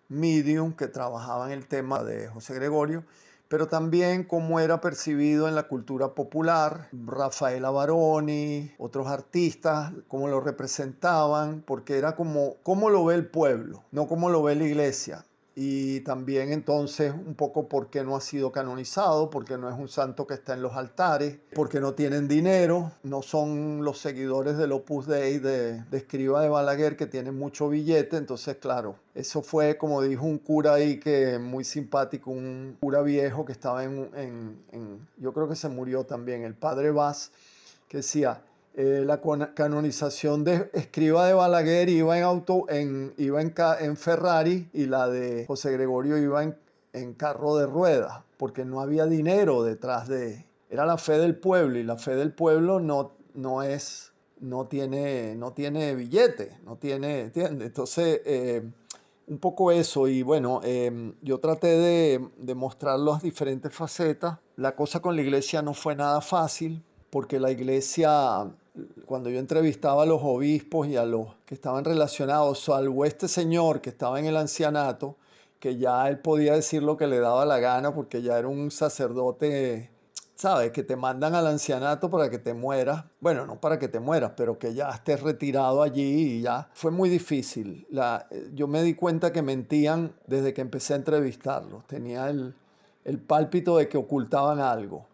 medium que trabajaban el tema de José Gregorio, pero también cómo era percibido en la cultura popular, Rafaela Baroni, otros artistas, cómo lo representaban, porque era como cómo lo ve el pueblo, no cómo lo ve la iglesia. Y también entonces un poco por qué no ha sido canonizado, porque no es un santo que está en los altares, porque no tienen dinero, no son los seguidores del Opus Dei de Escrivá de Balaguer que tienen mucho billete. Entonces claro, eso fue como dijo un cura ahí que muy simpático, un cura viejo que estaba yo creo que se murió también, el padre Vaz, que decía, la canonización de Escrivá de Balaguer iba en Ferrari y la de José Gregorio iba en carro de ruedas, porque no había dinero detrás de... Era la fe del pueblo y la fe del pueblo no tiene billete, no tiene, ¿entiendes? Entonces, un poco eso y bueno, yo traté de mostrar las diferentes facetas. La cosa con la iglesia no fue nada fácil porque la iglesia, cuando yo entrevistaba a los obispos y a los que estaban relacionados, salvo este señor que estaba en el ancianato, que ya él podía decir lo que le daba la gana porque ya era un sacerdote, ¿sabes? Que te mandan al ancianato para que te mueras. Bueno, no para que te mueras, pero que ya estés retirado allí y ya. Fue muy difícil. Yo me di cuenta que mentían desde que empecé a entrevistarlos. Tenía el pálpito de que ocultaban algo.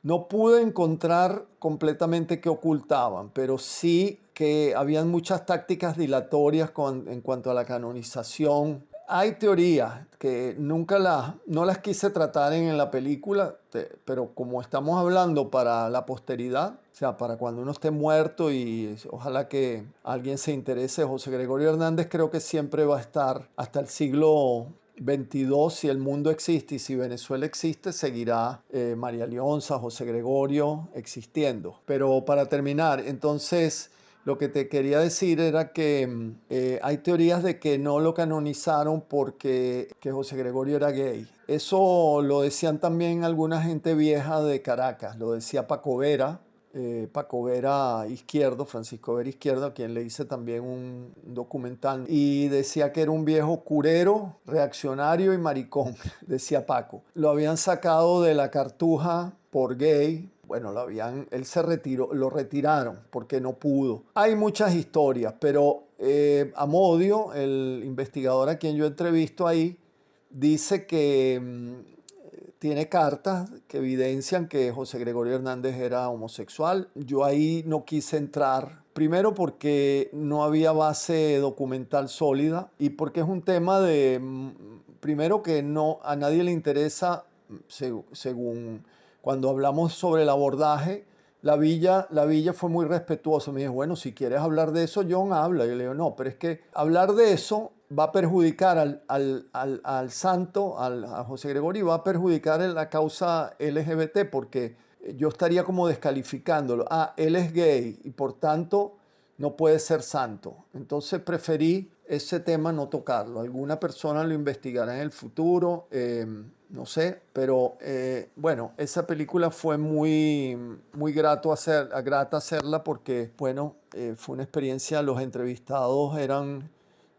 No pude encontrar completamente qué ocultaban, pero sí que habían muchas tácticas dilatorias en cuanto a la canonización. Hay teorías que no las quise tratar en la película, pero como estamos hablando para la posteridad, o sea, para cuando uno esté muerto y ojalá que alguien se interese, José Gregorio Hernández creo que siempre va a estar hasta el siglo 22, si el mundo existe y si Venezuela existe, seguirá María Leonza, José Gregorio existiendo. Pero para terminar, entonces lo que te quería decir era que hay teorías de que no lo canonizaron porque que José Gregorio era gay. Eso lo decían también alguna gente vieja de Caracas, lo decía Paco Vera Izquierdo, Francisco Vera Izquierdo, a quien le hice también un documental, y decía que era un viejo curero, reaccionario y maricón, decía Paco. Lo habían sacado de la Cartuja por gay. Bueno, él se retiró, lo retiraron porque no pudo. Hay muchas historias, pero Amodio, el investigador a quien yo entrevisto ahí, dice que tiene cartas que evidencian que José Gregorio Hernández era homosexual. Yo ahí no quise entrar, primero porque no había base documental sólida y porque es un tema primero que no a nadie le interesa, según cuando hablamos sobre el abordaje. La villa fue muy respetuosa. Me dijo, bueno, si quieres hablar de eso, John, habla. Y yo le digo, no, pero es que hablar de eso va a perjudicar al santo, a José Gregorio, y va a perjudicar en la causa LGBT, porque yo estaría como descalificándolo. Él es gay y por tanto no puede ser santo. Entonces preferí ese tema no tocarlo. Alguna persona lo investigará en el futuro, no sé, pero bueno, esa película fue muy grata hacerla porque, bueno, fue una experiencia, los entrevistados eran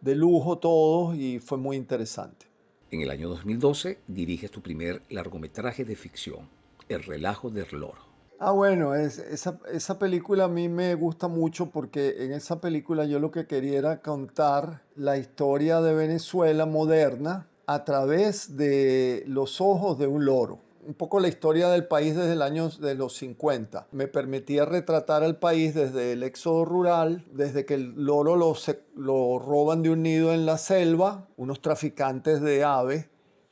de lujo todos y fue muy interesante. En el año 2012 diriges tu primer largometraje de ficción, El relajo del loro. Bueno, esa película a mí me gusta mucho porque en esa película yo lo que quería era contar la historia de Venezuela moderna a través de los ojos de un loro. Un poco la historia del país desde el año de los 50. Me permitía retratar al país desde el éxodo rural, desde que el loro lo roban de un nido en la selva, unos traficantes de aves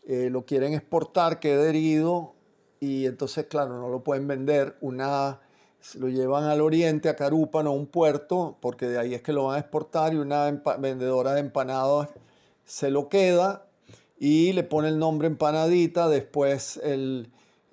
lo quieren exportar, queda herido y entonces, claro, no lo pueden vender. Lo llevan al oriente, a Carúpano, a un puerto, porque de ahí es que lo van a exportar y una vendedora de empanadas se lo queda y le pone el nombre empanadita. Después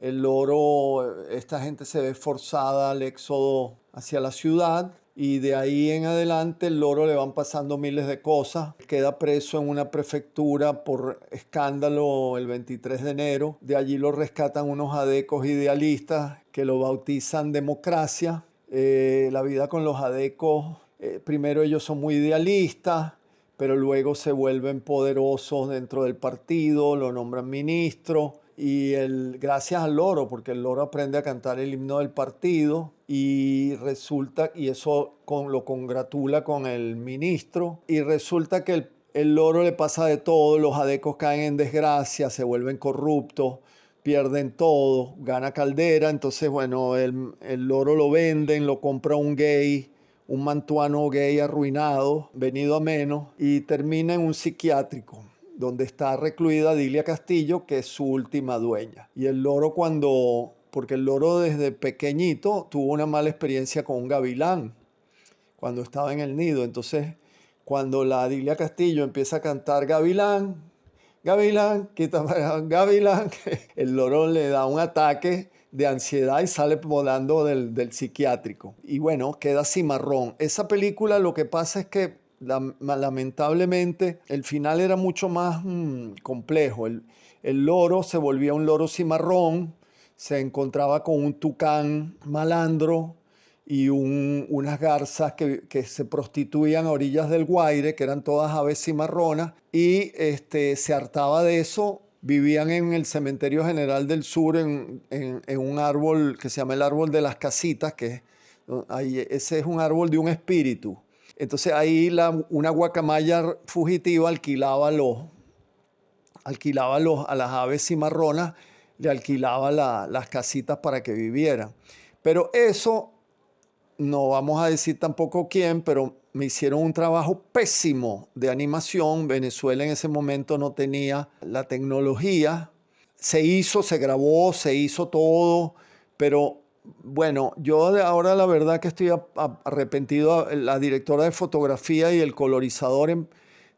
El loro, esta gente se ve forzada al éxodo hacia la ciudad y de ahí en adelante el loro le van pasando miles de cosas. Queda preso en una prefectura por escándalo el 23 de enero. De allí lo rescatan unos adecos idealistas que lo bautizan democracia. La vida con los adecos, primero ellos son muy idealistas, pero luego se vuelven poderosos dentro del partido, lo nombran ministro y gracias al loro, porque el loro aprende a cantar el himno del partido y resulta, y eso lo congratula con el ministro, y resulta que el loro le pasa de todo, los adecos caen en desgracia, se vuelven corruptos, pierden todo, gana Caldera, entonces bueno, el loro lo venden, lo compra un gay, un mantuano gay arruinado, venido a menos, y termina en un psiquiátrico, donde está recluida Dilia Castillo, que es su última dueña. Y el loro porque el loro desde pequeñito tuvo una mala experiencia con un gavilán, cuando estaba en el nido. Entonces, cuando la Dilia Castillo empieza a cantar Gavilán, Gavilán, Gavilán, el loro le da un ataque de ansiedad y sale volando del psiquiátrico. Y bueno, queda cimarrón. Esa película lo que pasa es que lamentablemente el final era mucho más complejo. El loro se volvía un loro cimarrón, se encontraba con un tucán malandro y unas garzas que se prostituían a orillas del Guaire, que eran todas aves cimarronas, y se hartaba de eso. Vivían en el Cementerio General del Sur en un árbol que se llama el árbol de las casitas, ese es un árbol de un espíritu. Entonces ahí una guacamaya fugitiva alquilaba a las aves cimarronas, le alquilaba las casitas para que vivieran. Pero eso, no vamos a decir tampoco quién, pero me hicieron un trabajo pésimo de animación. Venezuela en ese momento no tenía la tecnología. Se grabó, se hizo todo, pero bueno, yo ahora la verdad que estoy arrepentido. La directora de fotografía y el colorizador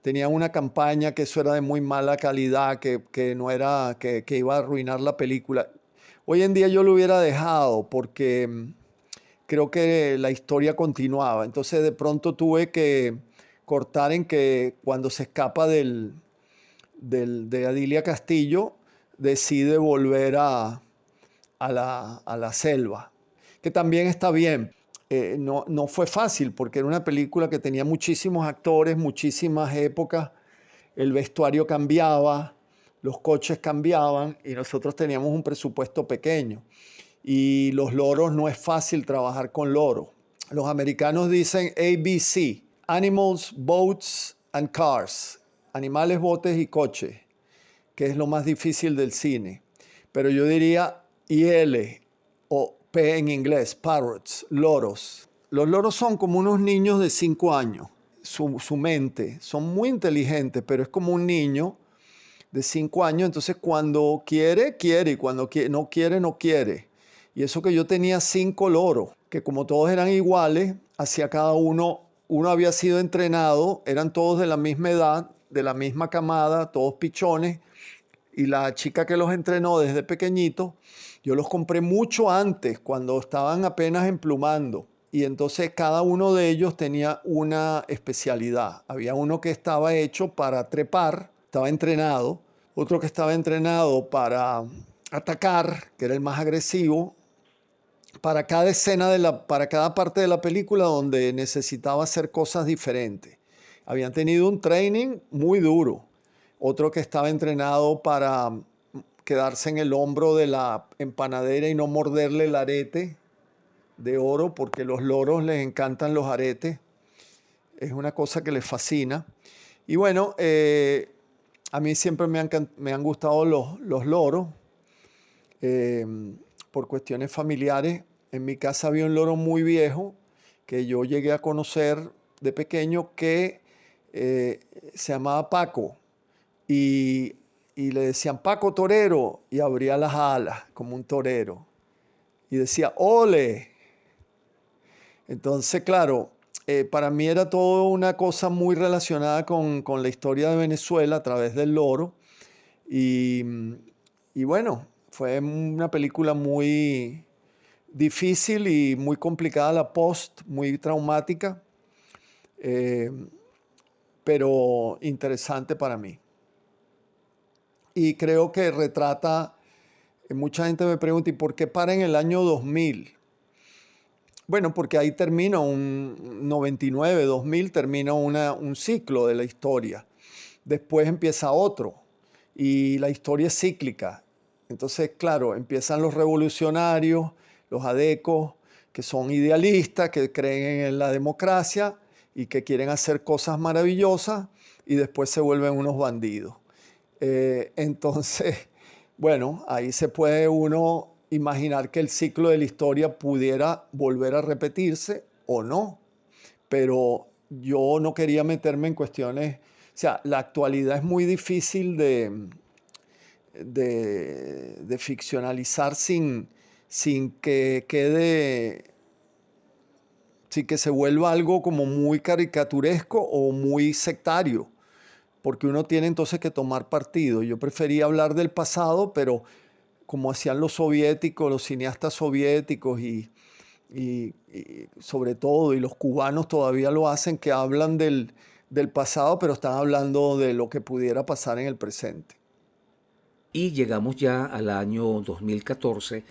tenían una campaña que eso era de muy mala calidad, que no era, que iba a arruinar la película. Hoy en día yo lo hubiera dejado porque creo que la historia continuaba. Entonces de pronto tuve que cortar en que cuando se escapa de Adilia Castillo, decide volver a la selva, que también está bien. No fue fácil porque era una película que tenía muchísimos actores, muchísimas épocas, el vestuario cambiaba, los coches cambiaban y nosotros teníamos un presupuesto pequeño. Y los loros, no es fácil trabajar con loros. Los americanos dicen ABC, Animals, Boats and Cars, animales, botes y coches, que es lo más difícil del cine. Pero yo diría IL o P en inglés, parrots, loros. Los loros son como unos niños de 5 años. Su mente, son muy inteligentes, pero es como un niño de 5 años. Entonces cuando quiere, quiere, y cuando no quiere, no quiere. Y eso que yo tenía 5 loros, que como todos eran iguales, hacia cada uno había sido entrenado, eran todos de la misma edad, de la misma camada, todos pichones, y la chica que los entrenó desde pequeñito, yo los compré mucho antes, cuando estaban apenas emplumando, y entonces cada uno de ellos tenía una especialidad. Había uno que estaba hecho para trepar, estaba entrenado, otro que estaba entrenado para atacar, que era el más agresivo, para cada para cada parte de la película donde necesitaba hacer cosas diferentes. Habían tenido un training muy duro. Otro que estaba entrenado para quedarse en el hombro de la empanadera y no morderle el arete de oro, porque los loros les encantan los aretes. Es una cosa que les fascina. Y bueno, a mí siempre me han gustado los loros. Por cuestiones familiares. En mi casa había un loro muy viejo que yo llegué a conocer de pequeño, que se llamaba Paco, y le decían Paco torero, y abría las alas como un torero y decía ole. Entonces, claro, para mí era todo una cosa muy relacionada con la historia de Venezuela a través del loro. Y bueno, Fue una película muy difícil y muy complicada la post, muy traumática, eh, pero interesante para mí. Y creo que retrata, mucha gente me pregunta, ¿y por qué para en el año 2000? Bueno, porque ahí termina un 99, 2000, termina un ciclo de la historia. Después empieza otro y la historia es cíclica. Entonces, claro, empiezan los revolucionarios, los adecos, que son idealistas, que creen en la democracia y que quieren hacer cosas maravillosas y después se vuelven unos bandidos. Entonces, bueno, ahí se puede uno imaginar que el ciclo de la historia pudiera volver a repetirse o no, pero yo no quería meterme en cuestiones, o sea, la actualidad es muy difícil de ficcionalizar sin que quede, sin que se vuelva algo como muy caricaturesco o muy sectario, porque uno tiene entonces que tomar partido. Yo prefería hablar del pasado, pero como hacían los soviéticos, los cineastas soviéticos y sobre todo, y los cubanos todavía lo hacen, que hablan del pasado, pero están hablando de lo que pudiera pasar en el presente. Y llegamos ya al año 2014,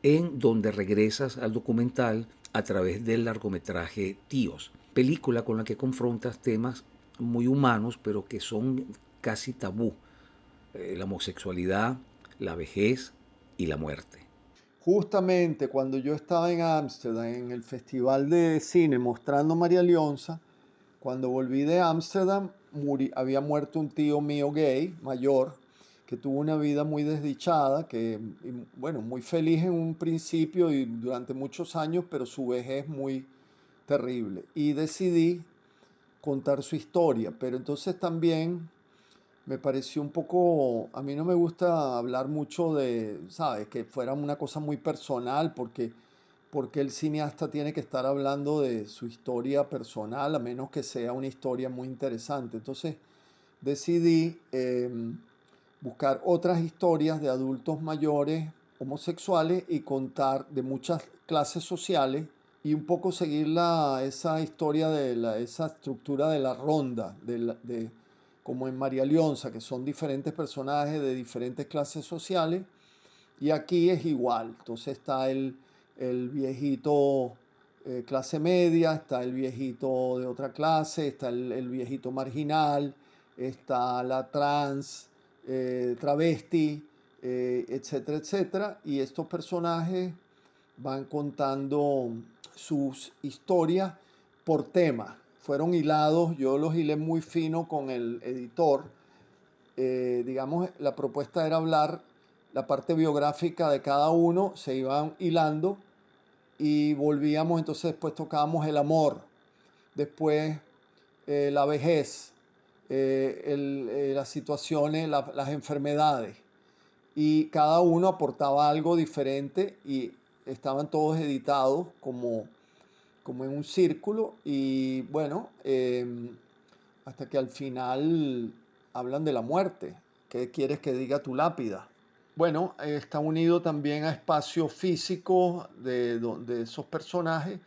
en donde regresas al documental a través del largometraje Tíos, película con la que confrontas temas muy humanos, pero que son casi tabú: la homosexualidad, la vejez y la muerte. Justamente cuando yo estaba en Ámsterdam, en el Festival de Cine, mostrando María Leonza, cuando volví de Ámsterdam, había muerto un tío mío gay, mayor, que tuvo una vida muy desdichada, bueno, muy feliz en un principio y durante muchos años, pero su vejez muy terrible. Y decidí contar su historia, pero entonces también me pareció un poco, a mí no me gusta hablar mucho de, ¿sabes? Que fuera una cosa muy personal, porque el cineasta tiene que estar hablando de su historia personal, a menos que sea una historia muy interesante. Entonces decidí buscar otras historias de adultos mayores homosexuales y contar de muchas clases sociales y un poco seguir esa historia esa estructura de la ronda, como en María Leonza, que son diferentes personajes de diferentes clases sociales, y aquí es igual. Entonces está el viejito clase media, está el viejito de otra clase, está el viejito marginal, está la trans, travesti, etcétera, etcétera. Y estos personajes van contando sus historias por tema. Fueron hilados, yo los hilé muy fino con el editor. Digamos, la propuesta era hablar la parte biográfica de cada uno, se iban hilando y volvíamos, entonces después tocábamos el amor, después la vejez, las situaciones, las enfermedades, y cada uno aportaba algo diferente y estaban todos editados como en un círculo y bueno, hasta que al final hablan de la muerte. ¿Qué quieres que diga tu lápida? Bueno, está unido también a espacios físicos de esos personajes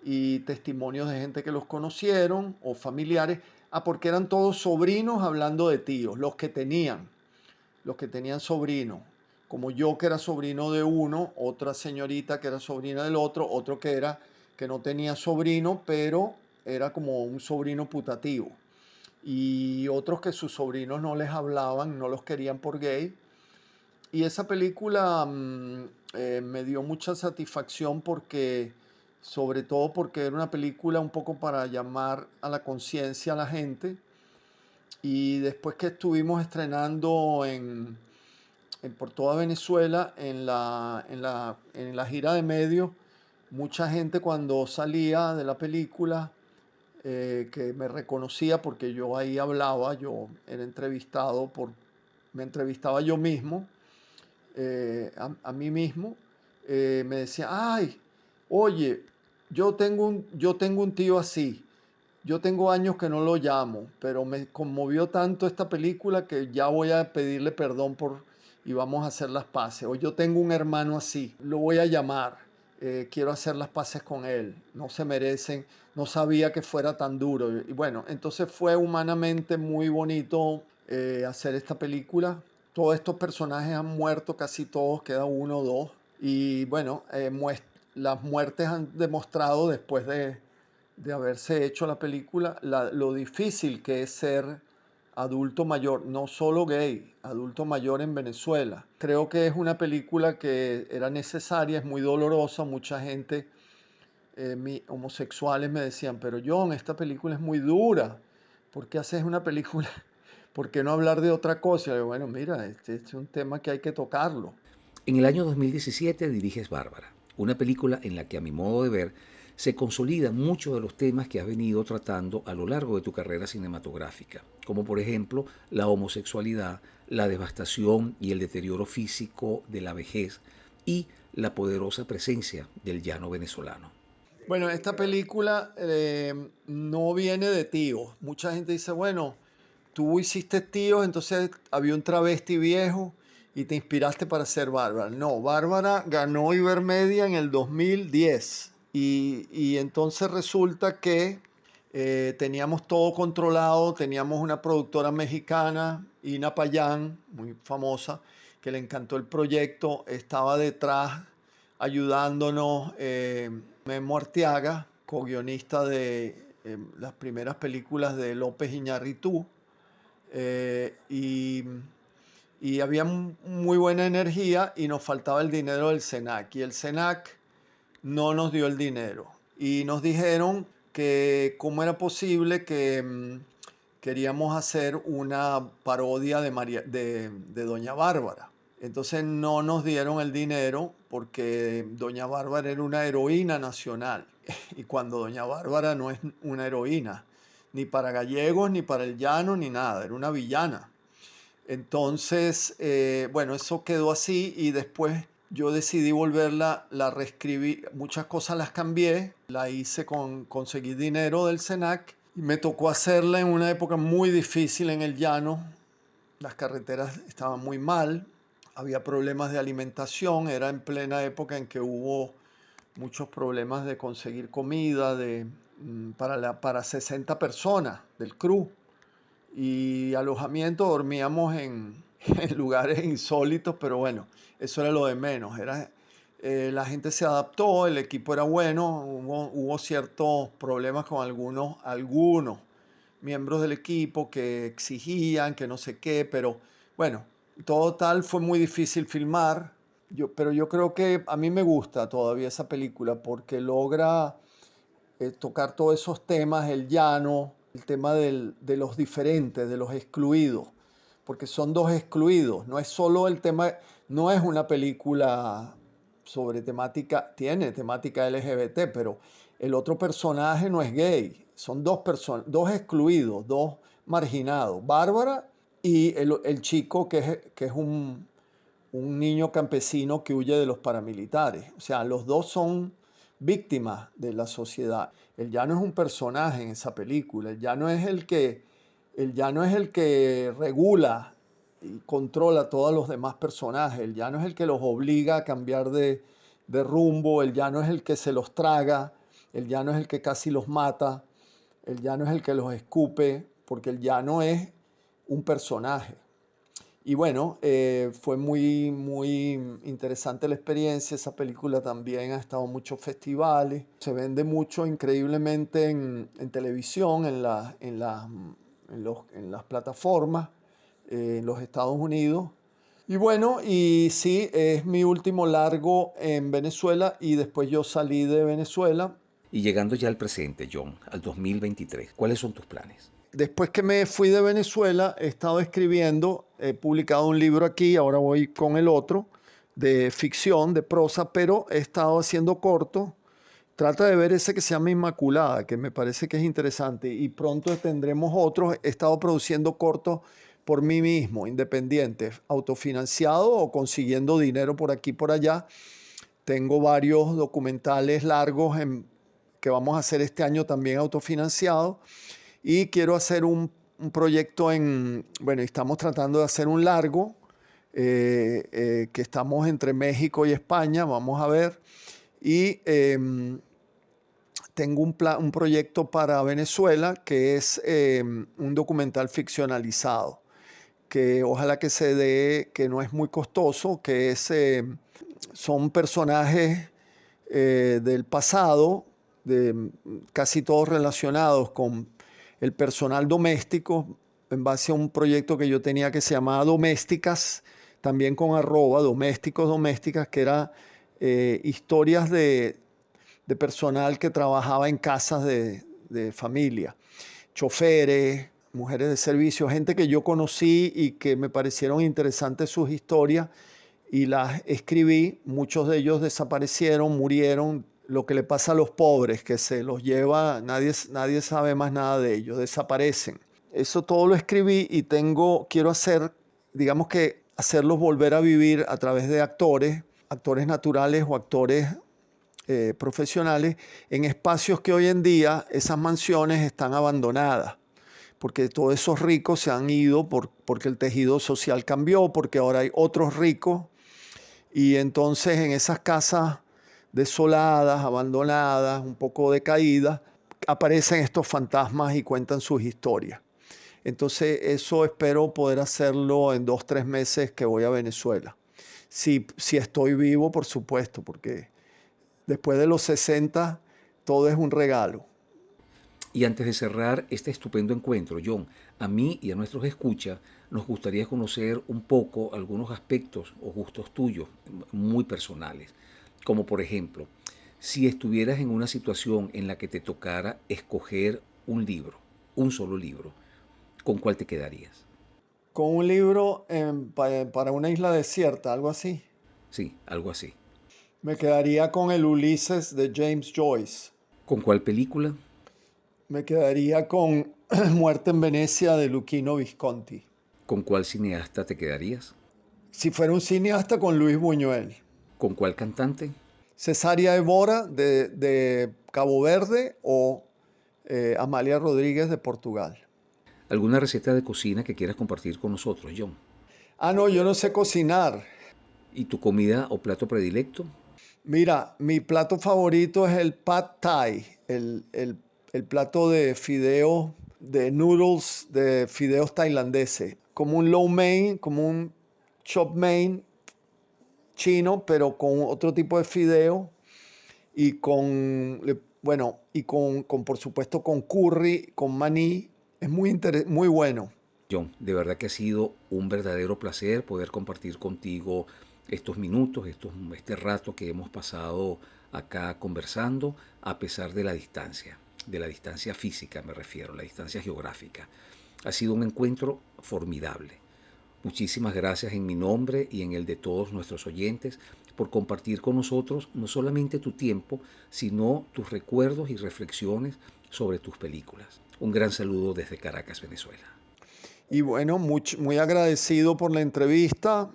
y testimonios de gente que los conocieron o familiares. Ah, porque eran todos sobrinos hablando de tíos, los que tenían sobrinos. Como yo que era sobrino de uno, otra señorita que era sobrina del otro, otro que no tenía sobrino, pero era como un sobrino putativo. Y otros que sus sobrinos no les hablaban, no los querían por gay. Y esa película me dio mucha satisfacción porque, sobre todo porque era una película un poco para llamar a la conciencia a la gente. Y después que estuvimos estrenando por toda Venezuela, en la gira de medios, mucha gente cuando salía de la película, que me reconocía porque yo ahí hablaba, yo era entrevistado me entrevistaba yo mismo, a mí mismo, me decía, ay, oye, yo tengo un tío así, yo tengo años que no lo llamo, pero me conmovió tanto esta película que ya voy a pedirle perdón y vamos a hacer las paces. O yo tengo un hermano así, lo voy a llamar, quiero hacer las paces con él, no se merecen, no sabía que fuera tan duro. Y bueno, entonces fue humanamente muy bonito hacer esta película. Todos estos personajes han muerto, casi todos, queda uno o dos. Y bueno, las muertes han demostrado después de haberse hecho la película lo difícil que es ser adulto mayor, no solo gay, adulto mayor en Venezuela. Creo que es una película que era necesaria, es muy dolorosa. Mucha gente, homosexuales, me decían, pero John, esta película es muy dura. ¿Por qué haces una película? ¿Por qué no hablar de otra cosa? Y yo, bueno, mira, este es un tema que hay que tocarlo. En el año 2017 diriges Bárbara, una película en la que a mi modo de ver se consolidan muchos de los temas que has venido tratando a lo largo de tu carrera cinematográfica, como por ejemplo la homosexualidad, la devastación y el deterioro físico de la vejez y la poderosa presencia del llano venezolano. Bueno, esta película no viene de tíos. Mucha gente dice, bueno, tú hiciste tíos, entonces había un travesti viejo y te inspiraste para ser Bárbara. No, Bárbara ganó Ibermedia en el 2010 y entonces resulta que teníamos todo controlado, teníamos una productora mexicana, Ina Payán, muy famosa, que le encantó el proyecto, estaba detrás ayudándonos. Memo Arteaga, co-guionista de las primeras películas de López Iñárritu, eh, y, y había muy buena energía y nos faltaba el dinero del SENAC. Y el SENAC no nos dio el dinero. Y nos dijeron que cómo era posible que queríamos hacer una parodia de Doña Bárbara. Entonces no nos dieron el dinero porque Doña Bárbara era una heroína nacional. Y cuando Doña Bárbara no es una heroína, ni para gallegos, ni para el llano, ni nada, era una villana. Entonces, bueno, eso quedó así y después yo decidí volverla, la reescribí, muchas cosas las cambié, la hice con conseguir dinero del SENAC y me tocó hacerla en una época muy difícil en el llano. Las carreteras estaban muy mal, había problemas de alimentación, era en plena época en que hubo muchos problemas de conseguir comida para 60 personas del crew y alojamiento. Dormíamos en lugares insólitos, pero bueno, eso era lo de menos. La gente se adaptó, el equipo era bueno, hubo ciertos problemas con algunos miembros del equipo que exigían, que no sé qué, pero bueno, todo tal fue muy difícil filmar. Pero yo creo que a mí me gusta todavía esa película porque logra tocar todos esos temas, el llano, el tema de los diferentes, de los excluidos, porque son dos excluidos, no es solo el tema, no es una película sobre temática, tiene temática LGBT, pero el otro personaje no es gay, son dos personas, dos excluidos, dos marginados, Bárbara y el chico que es un niño campesino que huye de los paramilitares. O sea, los dos son víctimas de la sociedad. El llano es un personaje en esa película. El llano es el que regula y controla a todos los demás personajes. El llano es el que los obliga a cambiar de rumbo. El llano es el que se los traga. El llano es el que casi los mata. El llano es el que los escupe, porque el llano es un personaje. Y bueno, fue muy interesante la experiencia. Esa película también ha estado en muchos festivales. Se vende mucho, increíblemente, en televisión, en las plataformas, en los Estados Unidos. Y bueno, y sí, es mi último largo en Venezuela y después yo salí de Venezuela. Y llegando ya al presente, John, al 2023, ¿cuáles son tus planes? Después que me fui de Venezuela, he estado escribiendo, he publicado un libro aquí, ahora voy con el otro, de ficción, de prosa, pero he estado haciendo cortos. Trata de ver ese que se llama Inmaculada, que me parece que es interesante, y pronto tendremos otros. He estado produciendo cortos por mí mismo, independientes, autofinanciado o consiguiendo dinero por aquí y por allá. Tengo varios documentales largos que vamos a hacer este año también autofinanciados. Y quiero hacer un proyecto bueno, estamos tratando de hacer un largo que estamos entre México y España, vamos a ver. Y tengo un proyecto para Venezuela que es un documental ficcionalizado, que ojalá que se dé, que no es muy costoso, que son personajes del pasado, casi todos relacionados con el personal doméstico, en base a un proyecto que yo tenía que se llamaba Domésticas, también con @ domésticos, domésticas, que era historias de personal que trabajaba en casas de familia, choferes, mujeres de servicio, gente que yo conocí y que me parecieron interesantes sus historias y las escribí. Muchos de ellos desaparecieron, murieron. Lo que le pasa a los pobres, que se los lleva, nadie sabe más nada de ellos, desaparecen. Eso todo lo escribí y quiero hacer, digamos que hacerlos volver a vivir a través de actores naturales o actores profesionales, en espacios que hoy en día esas mansiones están abandonadas, porque todos esos ricos se han ido porque el tejido social cambió, porque ahora hay otros ricos, y entonces en esas casas desoladas, abandonadas, un poco decaídas, aparecen estos fantasmas y cuentan sus historias. Entonces eso espero poder hacerlo en 2-3 meses que voy a Venezuela. Si estoy vivo, por supuesto, porque después de los 60 todo es un regalo. Y antes de cerrar este estupendo encuentro, John, a mí y a nuestros escuchas nos gustaría conocer un poco algunos aspectos o gustos tuyos muy personales, como por ejemplo, si estuvieras en una situación en la que te tocara escoger un libro, un solo libro, ¿con cuál te quedarías? Con un libro para una isla desierta, algo así. Sí, algo así. Me quedaría con el Ulises de James Joyce. ¿Con cuál película? Me quedaría con Muerte en Venecia de Luchino Visconti. ¿Con cuál cineasta te quedarías? Si fuera un cineasta, con Luis Buñuel. ¿Con cuál cantante? Cesárea Évora de Cabo Verde o Amalia Rodríguez de Portugal. ¿Alguna receta de cocina que quieras compartir con nosotros, John? No, yo no sé cocinar. ¿Y tu comida o plato predilecto? Mira, mi plato favorito es el pad thai, el plato de fideos, de noodles, de fideos tailandeses, como un lo mein, como un chop mein chino, pero con otro tipo de fideo y por supuesto con curry, con maní. Es muy bueno. John, de verdad que ha sido un verdadero placer poder compartir contigo estos minutos, este rato que hemos pasado acá conversando, a pesar de la distancia física me refiero, la distancia geográfica. Ha sido un encuentro formidable. Muchísimas gracias en mi nombre y en el de todos nuestros oyentes por compartir con nosotros no solamente tu tiempo, sino tus recuerdos y reflexiones sobre tus películas. Un gran saludo desde Caracas, Venezuela. Y bueno, muy agradecido por la entrevista.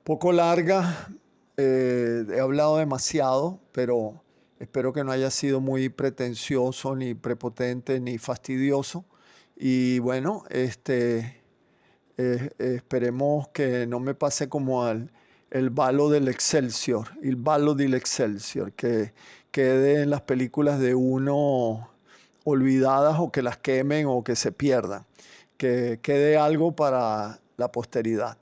Poco larga, he hablado demasiado, pero espero que no haya sido muy pretencioso, ni prepotente, ni fastidioso. Y bueno, esperemos que no me pase como el balo del Excelsior, el balo del Excelsior, que quede en las películas de uno olvidadas o que las quemen o que se pierdan, que quede algo para la posteridad.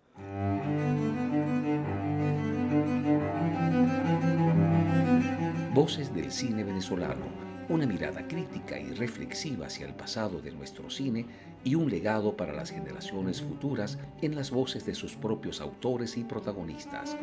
Voces del cine venezolano, una mirada crítica y reflexiva hacia el pasado de nuestro cine y un legado para las generaciones futuras en las voces de sus propios autores y protagonistas.